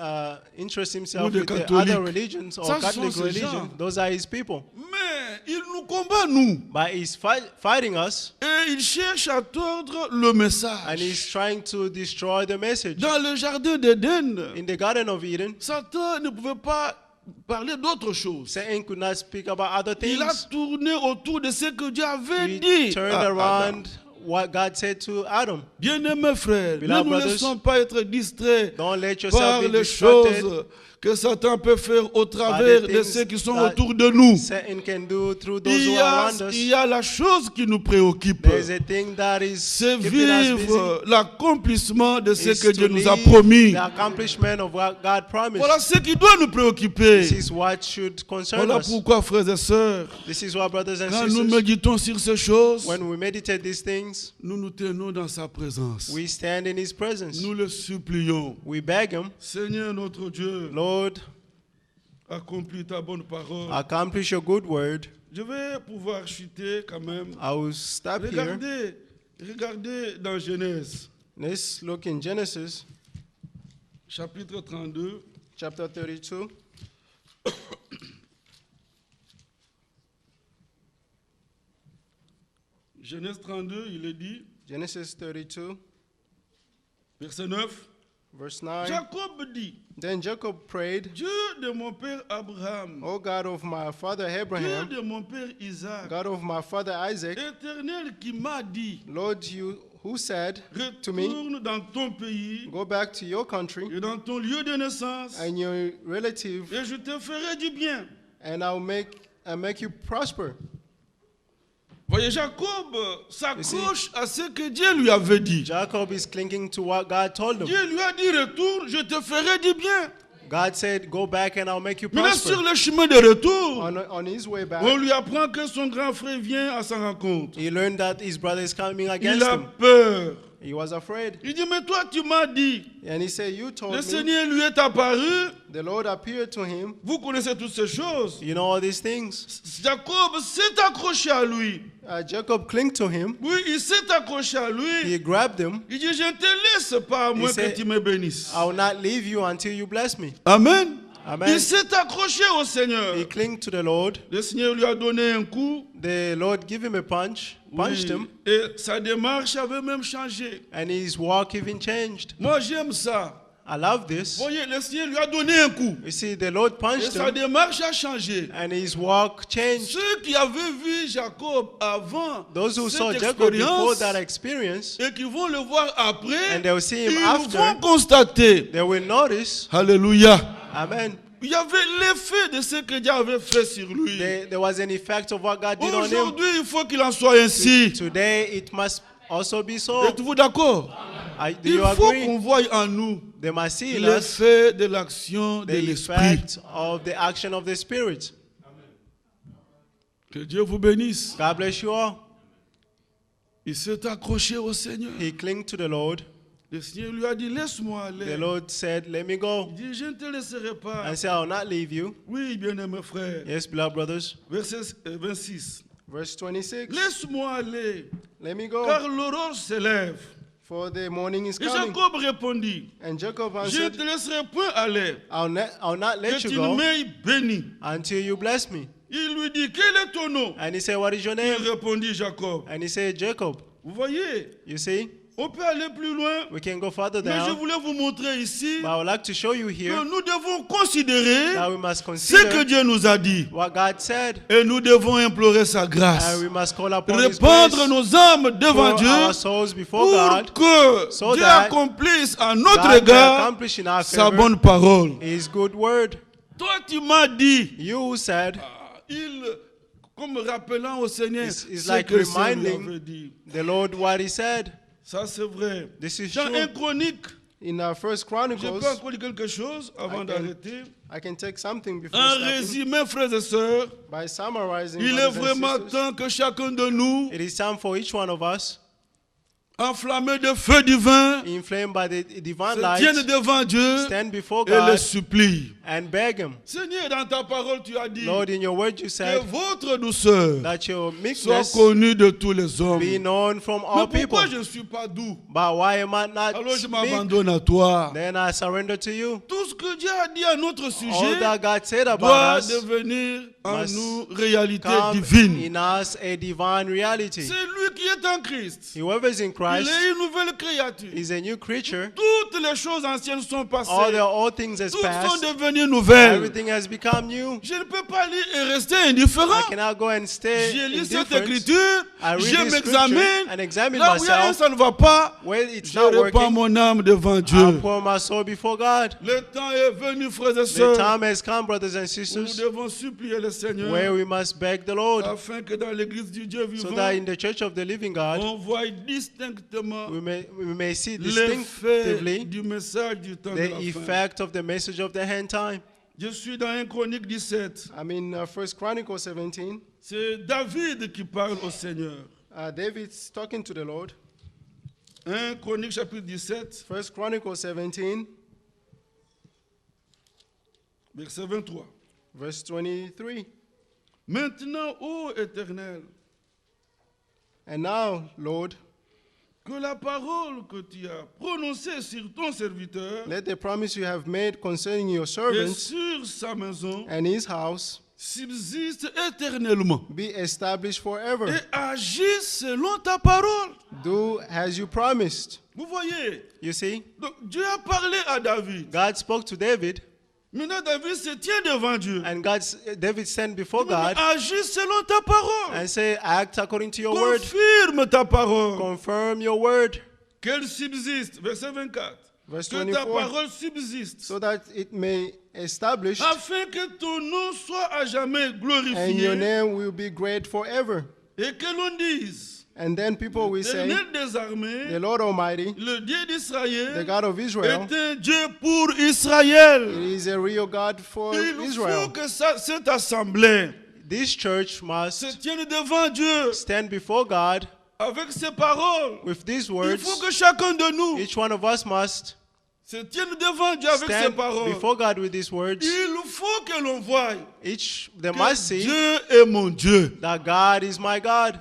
interest Ou himself des with the catholiques. other religions or Ça, ce Catholic sont ces gens. religion. Those are his people. Mais il nous combat, nous. But he's fighting us, Et il cherche à tordre le and message. he's trying to destroy the message. Dans le jardin d'Éden, In the Garden of Eden, Satan ne pouvait pas parler d'autre chose. Satan could not speak about other Il a things. tourné autour de ce que Dieu avait He dit. turned à Adam. around what God said to Adam. Bien-aimés frères, ne Beloved nous brothers, laissons pas être distraits Don't let par yourself be les distracted. choses que Satan peut faire au travers de things ceux qui sont that autour de nous. Satan can do through those who are around us. Il y a la chose qui nous préoccupe. There's a thing that is C'est keeping us busy. vivre l'accomplissement de ce Is que to Dieu nous a live promis. the accomplishment of what God promised. Voilà ce qui doit nous préoccuper. This is what should concern Voilà us. pourquoi, frères et sœurs, This is why, brothers and quand nous sisters, méditons sur ces choses, when we meditate these things, nous nous tenons dans sa présence. we stand in His presence. Nous le supplions. We beg Him, Seigneur notre Dieu, Lord, accomplis ta bonne parole. accomplish your good word. Je vais pouvoir chuter quand même. I will stop here. Regardez dans Genèse, Let's look in Genesis chapitre 32. chapter 32. Genèse 32, il est dit, Genesis 32, verset 9. verse 9. Jacob dit, Then Jacob prayed, Dieu de mon père Abraham, O God of my father Dieu Abraham, de mon père Isaac, God of my father Isaac, Éternel qui m'a dit, Lord, you who said to me, retourne dans ton pays go back to your country et dans ton lieu de naissance, and your relative, et je te ferai du bien. and I'll make you prosper. Voyez, Jacob s'accroche à ce que Dieu lui avait dit. Jacob is clinging to what God told him. Dieu lui a dit, retourne, je te ferai du bien. God said, go back and I'll make you Maintenant, sur prosper. le chemin de retour, On his way on back, lui apprend que son grand frère vient à sa rencontre. he learned that his brother is coming Il against a him. peur. He was afraid. Il dit, mais toi, tu m'as dit. And he said, you told Le me, Seigneur lui est apparu. the Lord appeared to him. Vous connaissez toutes ces choses. You know all these things. Jacob s'est accroché à lui. Jacob clung to him. Oui, il s'est accroché à lui. He grabbed him. Il dit, je ne te laisse pas à moins que said, tu me bénisses. I will not leave you until you bless me. Amen. Amen. Il s'est accroché au Seigneur. He clung to the Lord. Le Seigneur lui a donné un coup. The Lord gave him a punched Oui, him, et sa démarche avait même changé. and his walk even changed. Moi, j'aime ça. I love this. Voyez, le Seigneur lui a donné un coup. You see, the Lord Et punched sa him, démarche a changé. and his walk changed. Ceux qui avaient vu Jacob avant Those who saw cette Jacob before expérience that experience, et qui vont le voir après, and they will see him ils after, vont constater. they will notice. Alléluia. Amen. Il y avait l'effet de ce que Dieu avait fait sur lui. There was an effect of what God did on him. Aujourd'hui, il faut qu'il en soit ainsi. Today, it must also be so. Êtes-vous d'accord? Do Il you faut agree? qu'on voie en nous They must see in us l'effet de l'action de the l'Esprit. effect of the action of the Spirit. Que Dieu vous bénisse. God bless you all. Il s'est accroché au Seigneur. He clung to the Lord. Le Seigneur lui a dit, laisse-moi aller. The Lord said, let me go. Il dit, je ne te laisserai pas. I said, I will not leave you. Oui, bien-aimés frères. Yes, beloved brothers. Verset 26. Verse 26. Laisse-moi aller, Let me go, car l'aurore s'élève. for the morning is Et coming. Jacob répondit, And Jacob je ne answered, te laisserai point aller, I'll not que let tu you ne go m'aies béni. until you bless me. Il lui dit, quel est ton nom? And he said, what is your Il name? répondit Jacob. And he said, Jacob. Vous voyez, You see, on peut aller plus loin, we can go further mais je down. voulais vous montrer ici But I would like to show you que here nous devons considérer that we must ce que consider Dieu nous a dit. what God said. Et nous devons implorer sa grâce. And we must call upon His Répandre grace nos âmes devant for Dieu our souls before pour God, que so Dieu that accomplisse à notre God may égard accomplish in our sa favor bonne parole. His good word. Toi, tu m'as dit, You said, comme rappelant au Seigneur It's ce like que le Seigneur lui reminding avait dit. the Lord what He said. Ça, c'est vrai. This is Dans true. 1 Chronique, In our First je Chronicles, peux encore dire quelque chose avant d'arrêter. I can take something before Un stopping. résumé, frères et sœurs, By summarizing, il est brothers and vraiment sisters, temps que chacun de nous, it is time for each one of us, enflammé de feu divin, inflamed by the divine se light, tienne devant Dieu stand before et le God supplie. and beg Him. Seigneur, dans ta parole, tu as dit Lord, in your word you que said votre douceur that your soit meekness connue de tous les hommes. be known from Mais all people. pourquoi je ne suis pas doux? But why am I not Alors je meek? m'abandonne à toi. Then I surrender to you. Tout ce que Dieu a dit à notre All sujet that God said about doit us devenir en must nous réalité come divine. in us a divine reality. C'est lui qui est en Christ. Whoever is in Il Christ est une nouvelle créature. is a new creature. Toutes les choses anciennes sont passées. All things has Toutes sont passed. devenues nouvelles. Everything has become new. Je ne peux pas lire et rester indifférent. I cannot go and stay Je lis cette indifferent. écriture, I read je this scripture m'examine. and examine Là où il y a un, myself. ça ne va pas. Where it's Je not répands working, mon âme devant I Dieu. pour my soul before God. Le temps est venu, frères et The sœurs, time has come, brothers and où nous sisters, devons supplier le Seigneur where we must beg the Lord afin que dans l'église du Dieu so vivant, that in the church of the living God, on voit distinctement we may see l'effet distinctively du message du temps de the la fin. effect of the message of the end time. Je suis dans 1 Chronique 17. I mean, First Chronicles 17, C'est David qui parle au Seigneur. David's talking to the Lord. 1 Chronique chapitre 17, First Chronicles 17, verset 23. verse 23. Maintenant, ô Éternel, And now, Lord, que la parole que tu as prononcée sur ton serviteur let the promise you have made concerning your et servant sur sa maison and his house subsiste éternellement be established forever. et agisse selon ta parole. Do as you promised. Vous voyez, You see, donc Dieu a parlé à David. God spoke to David, Maintenant, David se tient devant Dieu. and David stand before Il dit, God agis selon ta parole. and say, act according to your word. Confirme ta parole. Confirm your word. Qu'elle subsiste. Verset 24. Verse Que ta 24. parole subsiste. So that it may establish Afin que ton nom soit à jamais and your glorifié. name will be great forever. Et que l'on dise, And then people will say, l'Éternel des armées, the Lord Almighty, le Dieu the d'Israël, God of Israel, est un Dieu pour Israël. it is a real God for Il faut Israel. que cette assemblée This church se must tienne devant Dieu stand before God avec ses paroles. with these Il words. faut que chacun de nous Each one of us must se tienne devant Dieu avec ses stand paroles. before God with these words. Il faut que l'on voie They must que see Dieu est mon Dieu. that God is my God.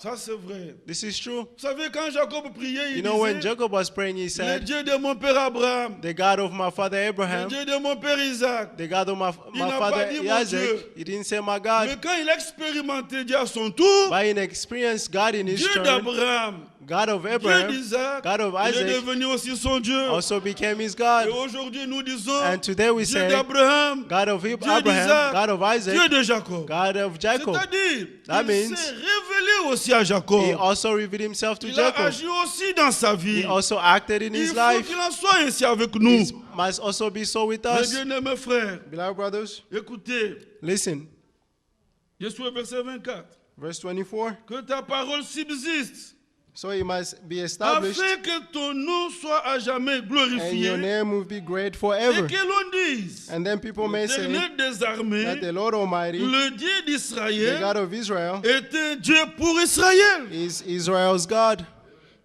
Ça, c'est vrai. This is true. Vous savez, quand Jacob priait, You il know, when disait, Jacob was praying, he le said, Dieu de mon père Abraham, the God of my father le Abraham, Dieu de mon père Isaac. the God of my n'a father pas dit mon Isaac. Dieu. He didn't say my Mais God. quand il a expérimenté Dieu à son tour, But in experience, God in his Dieu turn, d'Abraham, God of Dieu Abraham, d'Isaac, God of il est Isaac, devenu aussi son Dieu. also became his Et God. aujourd'hui, nous disons, And today we Dieu say, d'Abraham, God of Dieu Abraham, d'Isaac, God of Dieu Isaac, de Jacob. God of Jacob. C'est-à-dire, That il means s'est révélé aussi à Jacob. He also revealed himself to Il a Jacob. agi aussi dans sa vie. He also acted in Il his faut life. qu'il en soit ainsi avec nous. It must also be so with Mes us. bien-aimés frères, Beloved brothers, écoutez, listen. je suis au verset 24. Verse 24. Que ta parole subsiste, So it must be established, afin que ton nom soit à jamais and your glorifié, name will be great et forever. que l'on dise, And then people may say l'Éternel des armées, that the Lord Almighty, le Dieu the d'Israël, God of Israel, est un Dieu pour Israël. is Israel's God.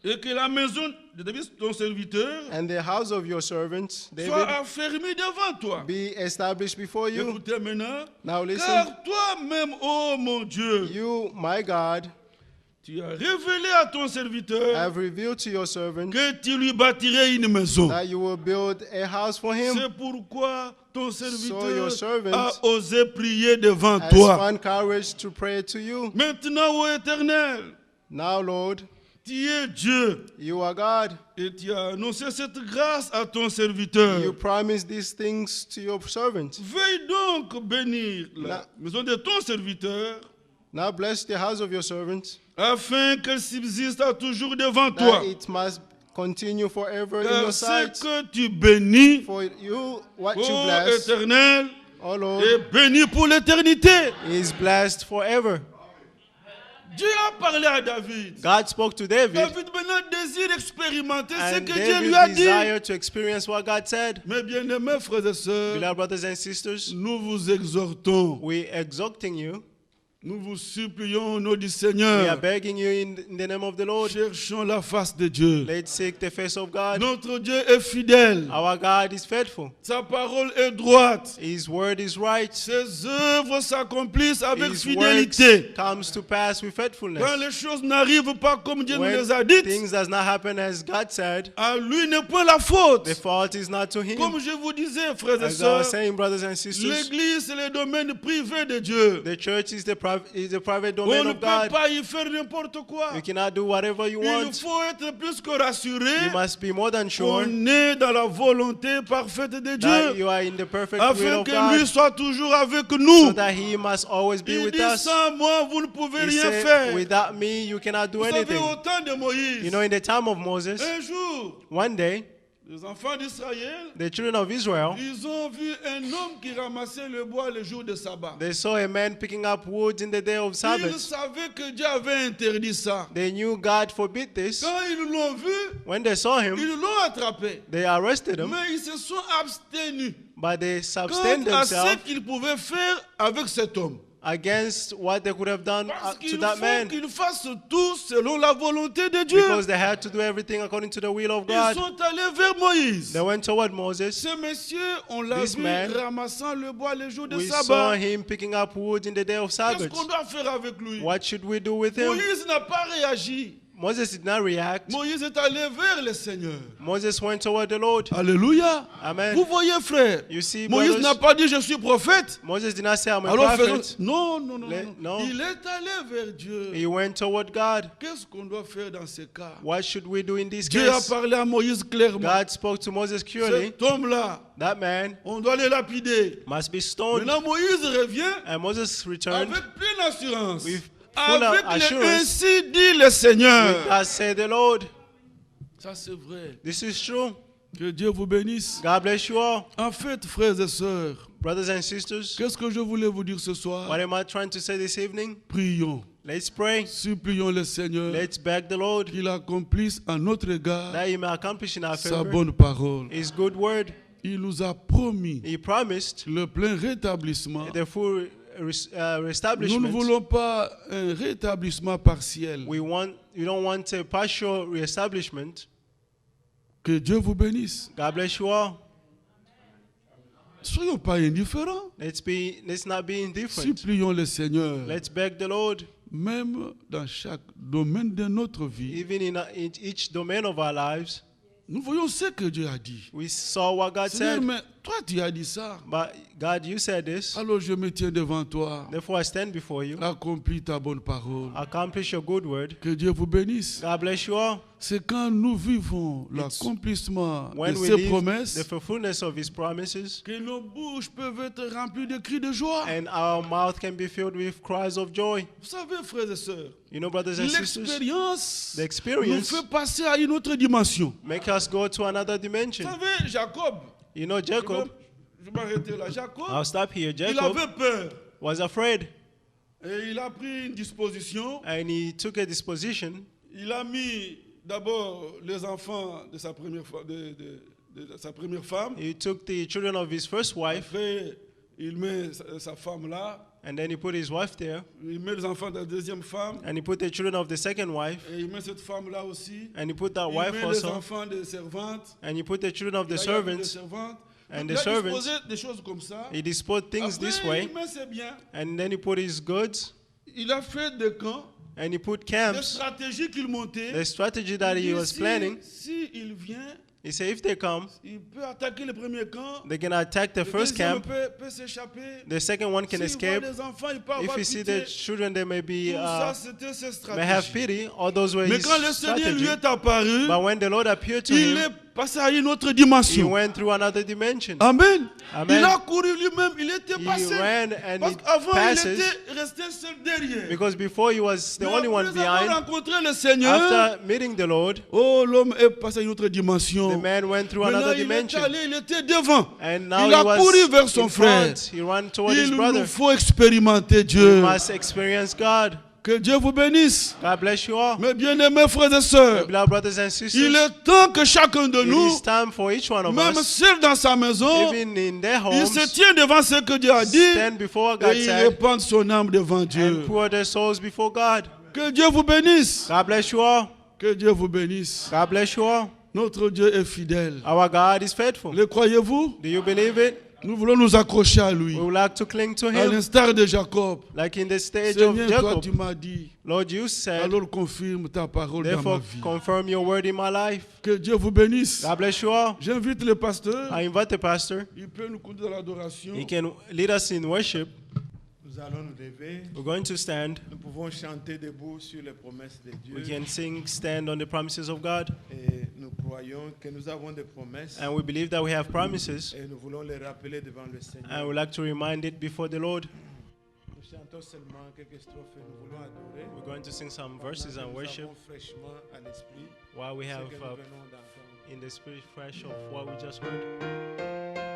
Et que la maison de David, ton serviteur, and the house of your servant, soit David, affermi devant toi. be established before you. Écoutez maintenant. Now listen, Car toi-même, ô mon Dieu, you, my God, tu as révélé à ton serviteur have revealed to your servant que tu lui bâtirais une maison. that you will build a house for him. C'est pourquoi ton So your serviteur servant a osé prier devant Has toi. found courage to pray to you. Maintenant, ô Éternel, Now, Lord, tu es Dieu you are God. et tu as annoncé cette grâce à ton serviteur. You promised these things to your servant. Veuille donc bénir la Na- maison de ton serviteur Now bless the house of your servant, afin qu'elle subsiste à toujours devant toi. that it must continue forever in Car your ce sight. que tu bénis, For you, what you ô bless, Éternel, oh Lord, est béni pour l'éternité. is blessed forever. Dieu a parlé à David. God spoke to David, David maintenant désire expérimenter ce and que Dieu David lui a dit. desired to experience what God said. Mes bien-aimés frères et sœurs, Beloved brothers and sisters, nous vous exhortons, we exhorting you, nous vous supplions au nom du we are Seigneur. begging you in the name of the Lord, Cherchons la face de Dieu. let's seek the face of God. Notre Dieu est fidèle. Our God is faithful. Sa parole est droite. His word is right. Ses œuvres s'accomplissent avec His fidélité. works comes to pass with Quand faithfulness. les choses n'arrivent pas comme Dieu nous When les a dites, things does not happen as God said, à lui n'est point la faute. the fault is not to him. Comme je vous disais, frères et As I was sœurs, saying, brothers and sisters, l'église c'est le domaine privé de Dieu. the church is the private On domain ne of peut God. pas y faire n'importe quoi. You cannot do whatever you Il want. faut être plus que rassuré You must be more than sure qu'on est dans la volonté parfaite de that Dieu, you are in the perfect will afin of que lui God, soit toujours avec so nous. that he must always be Il with dit, us. sans moi, vous ne pouvez He rien said, faire. without me, you cannot do Vous savez, anything. au temps de Moïse, You know, in the time of Moses, un jour, one day, les enfants d'Israël, the children of Israel, ils ont vu un homme qui ramassait le bois le jour de sabbat. they saw a man picking up wood in the day of Ils Sabbath. savaient que Dieu avait interdit ça. They knew God forbid this. Quand ils l'ont vu, When they saw him, ils l'ont attrapé. they arrested him, Mais ils se sont abstenus but they quant abstained à ce themselves qu'ils pouvaient faire avec cet homme. against what they could have done Parce to qu'il that faut man, qu'ils fassent tout selon la volonté de Dieu. because they had to do everything according to the will of Ils God. sont allés vers Moïse. They went toward Moses. Ce monsieur, on l'a This vu man, ramassant le bois le jour de We saw sabbat. him picking up wood in the day of Qu'est-ce Sabbath. qu'on doit faire avec lui? What should we do with him? Moïse n'a pas réagi. Moses did not react. Moïse est allé vers le Seigneur. Moses went toward the Lord. Alléluia. Amen. Vous voyez, frère, You see, Moïse brothers, n'a pas dit je suis prophète. Moses did not say, I'm a Alors prophet. faisons. Non, non, non, Le- non. non. Il est allé vers Dieu. He went toward God. Qu'est-ce qu'on doit faire dans ces cas? What should we do in this Dieu a case? parlé à Moïse clairement. God spoke to Moses clearly. Cet homme-là, That man on doit le lapider. must be stoned. Maintenant, Moïse revient And Moses returned. avec pleine assurance. With full Avec assurance. ainsi dit le Seigneur. God said the Lord. Ça, c'est vrai. This is true. Que Dieu vous bénisse. God bless you all. En fait, frères et sœurs, Brothers and sisters, qu'est-ce que je voulais vous dire ce soir? what am I trying to say this evening? Prions. Let's pray. Supplions le Seigneur Let's beg the Lord qu'il accomplisse à notre égard that He may accomplish in our sa favor bonne parole. His good word. Il nous a promis He promised le plein rétablissement. the full Nous ne reestablishment. voulons pas un rétablissement partiel. We don't want a partial reestablishment. Que Dieu vous bénisse. God bless you all. Soyons pas indifférents. Let's not be indifferent. Supplions le Seigneur, Let's beg the Lord, même dans chaque domaine de notre vie. even in each domain of our lives. Nous voyons ce que Dieu a dit. We saw what God Seigneur, said, mais toi tu as dit ça. but God, you said this. Alors je me tiens devant toi. Therefore, I stand before you. Accomplis ta bonne parole. Accomplish your good word. Que Dieu vous bénisse. God bless you all. C'est quand nous vivons l'accomplissement de When we ses live promesses the fulfillness of His promises, que nos bouches peuvent être remplies de cris de joie. and our mouth can be filled with cries of joy. Vous savez, frères et sœurs, You know, brothers and sisters, l'expérience the nous experience fait passer à une autre dimension. make us go to another Vous dimension. savez, Jacob, You know, Jacob, je vais m'arrêter là. Jacob, I'll stop here. il Jacob avait peur was afraid, et il a pris une disposition. and he took a disposition. Il a mis d'abord les enfants de sa première, de sa première femme. He took the children of his first wife, Après, il met sa femme là. And then he put his wife there. Il met les enfants de la deuxième femme. And he put the children of the second wife. Et il met cette femme-là aussi. And he put that Il wife met les also. enfants des servantes. And he put the children of the Là, il y avait des servants. servantes. And Donc, the il a servants. disposé des choses comme ça. He disposed things Après, this way. il met ses biens. And then he put his goods. Il a fait des camps, And he put des camps. stratégies qu'il montait. The strategy that Il he dit, was planning. si il vient, He said if they come, il peut attaquer le premier camp. they can attack the Le first deuxième camp. peut s'échapper. The second one can S'il escape. voit les enfants, il peut avoir If you see pitié. the children, they may be Tout ça, c'était ses may have stratégies. pity. All those were Mais his quand le Seigneur lui strategy. est apparu, But when the Lord appeared to il him, est passé à une autre he dimension. went through another dimension. Amen. Amen. Il a couru lui-même, il était He passé. ran and Parce he qu'avant, il passes. était resté seul derrière. Because before he was the Mais only one après avoir behind. rencontré le Seigneur, After meeting the Lord, oh, l'homme est passé à une autre the dimension. man went through Maintenant, another il est dimension. allé, il était devant. And now Il he a was couru vers son in frère. front. He ran toward his Il brother. nous faut expérimenter We Dieu. must experience God. Que Dieu vous bénisse. God bless you all. Mes bien-aimés frères et My sœurs, beloved brothers and il sisters, est temps que chacun de it nous, is time for each one of même us, seul dans sa maison, even in their il se homes, tient devant ce que Dieu a dit stand before what God et il said répand son âme devant Dieu. and pour their souls before God. Que Dieu vous bénisse. God bless you all. Que Dieu vous bénisse. God bless you all. Notre Dieu est fidèle. Our God is faithful. Le croyez-vous? Do you believe it? Nous voulons nous accrocher à lui. We would like to cling to À Him, l'instar de Jacob. like in the stage of Seigneur, toi Jacob. tu m'as dit. Lord, you said, Alors confirme ta parole dans ma therefore vie. confirm your word in my life. Que Dieu vous bénisse. God bless you all. J'invite le pasteur. I invite the pastor. Il peut nous conduire dans l'adoration. He can lead us in worship. Nous allons nous lever. We're going to stand. Nous pouvons chanter debout sur les promesses de Dieu. We can sing, stand on the promises of God. Et nous croyons que nous avons des promesses. And we believe that we have promises. Et nous voulons les rappeler devant le Seigneur. And we like to remind it before the Lord. Nous chantons seulement quelques strophes et nous voulons adorer. We're going to sing some verses and Nous worship avons fraîchement à l'esprit while we ce have que nous venons d'entendre. in the spirit fresh of what we just heard.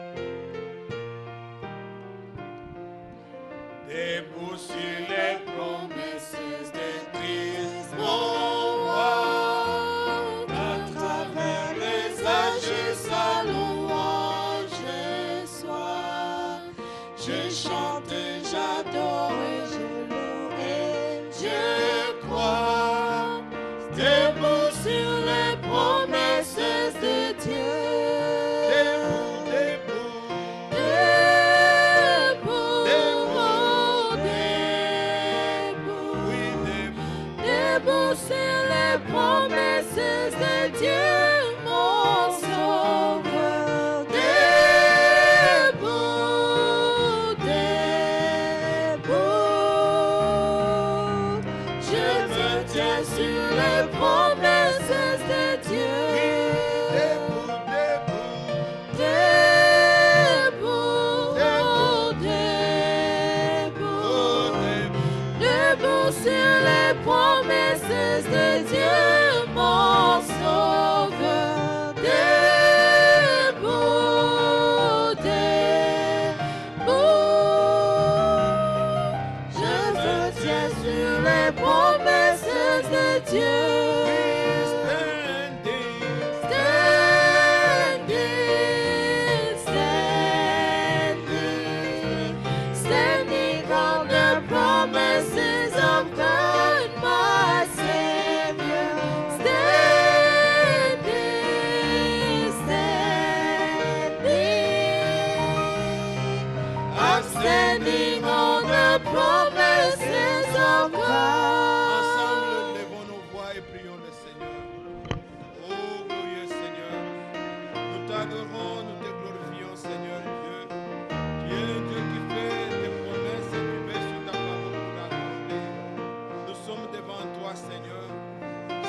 Debout sur les promesses de Christ, Mon roi, à travers les âges, sa louange soit. Je chante, j'adore et je loue et je crois. Debout sur les promesses de Dieu. debout, debout, Debout, debout, oui, debout. debout sur les promesses de Dieu, mon sauveur. Debout, debout, je me tiens sur les promesses de Dieu. Debout, debout, Debout, oh, debout, debout. debout sur les promesses de Dieu, mon sauveur. Debout, debout, je me tiens sur les promesses de Dieu. Standing on the promises of God, my Savior. I'm standing on the promises of God. Ensemble, levons nos voix et prions le Seigneur. Oh, glorieux Seigneur, nous t'adorons, nous te glorifions, Seigneur Dieu. Tu es le Dieu qui fait des promesses et tu veilles sur ta parole pour l'accomplir. Nous sommes devant toi, Seigneur.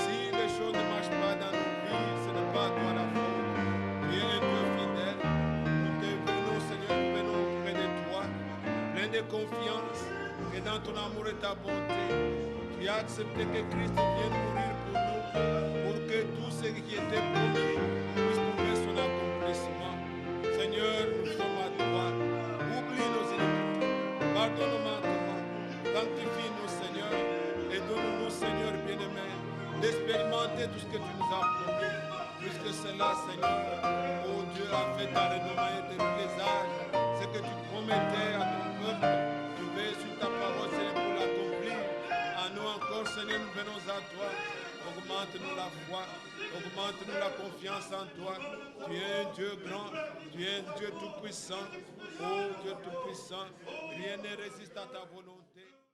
Si les choses ne marchent pas dans nos vies, ce n'est pas à toi la faute. Tu es un Dieu fidèle. Nous te venons, Seigneur, nous venons près de toi, plein de confiance et dans ton amour et ta bonté. Tu as accepté que Christ vienne mourir pour nous, pour que tout ce qui était promis puisse trouver son accomplissement. Seigneur, nous sommes à toi. Oublie nos iniquités. Pardonne nos manquements. Sanctifie-nous, Seigneur. Et donne-nous, Seigneur bien-aimé, d'expérimenter tout ce que tu nous as promis. Puisque cela, Seigneur, oh Dieu, a fait ta renommée de tous les âges. Ce que tu promettais à ton peuple, tu veilles sur la foi, augmente-nous la confiance en toi. Tu es un Dieu grand, tu es un Dieu tout-puissant. Oh Dieu tout-puissant, rien ne résiste à ta volonté.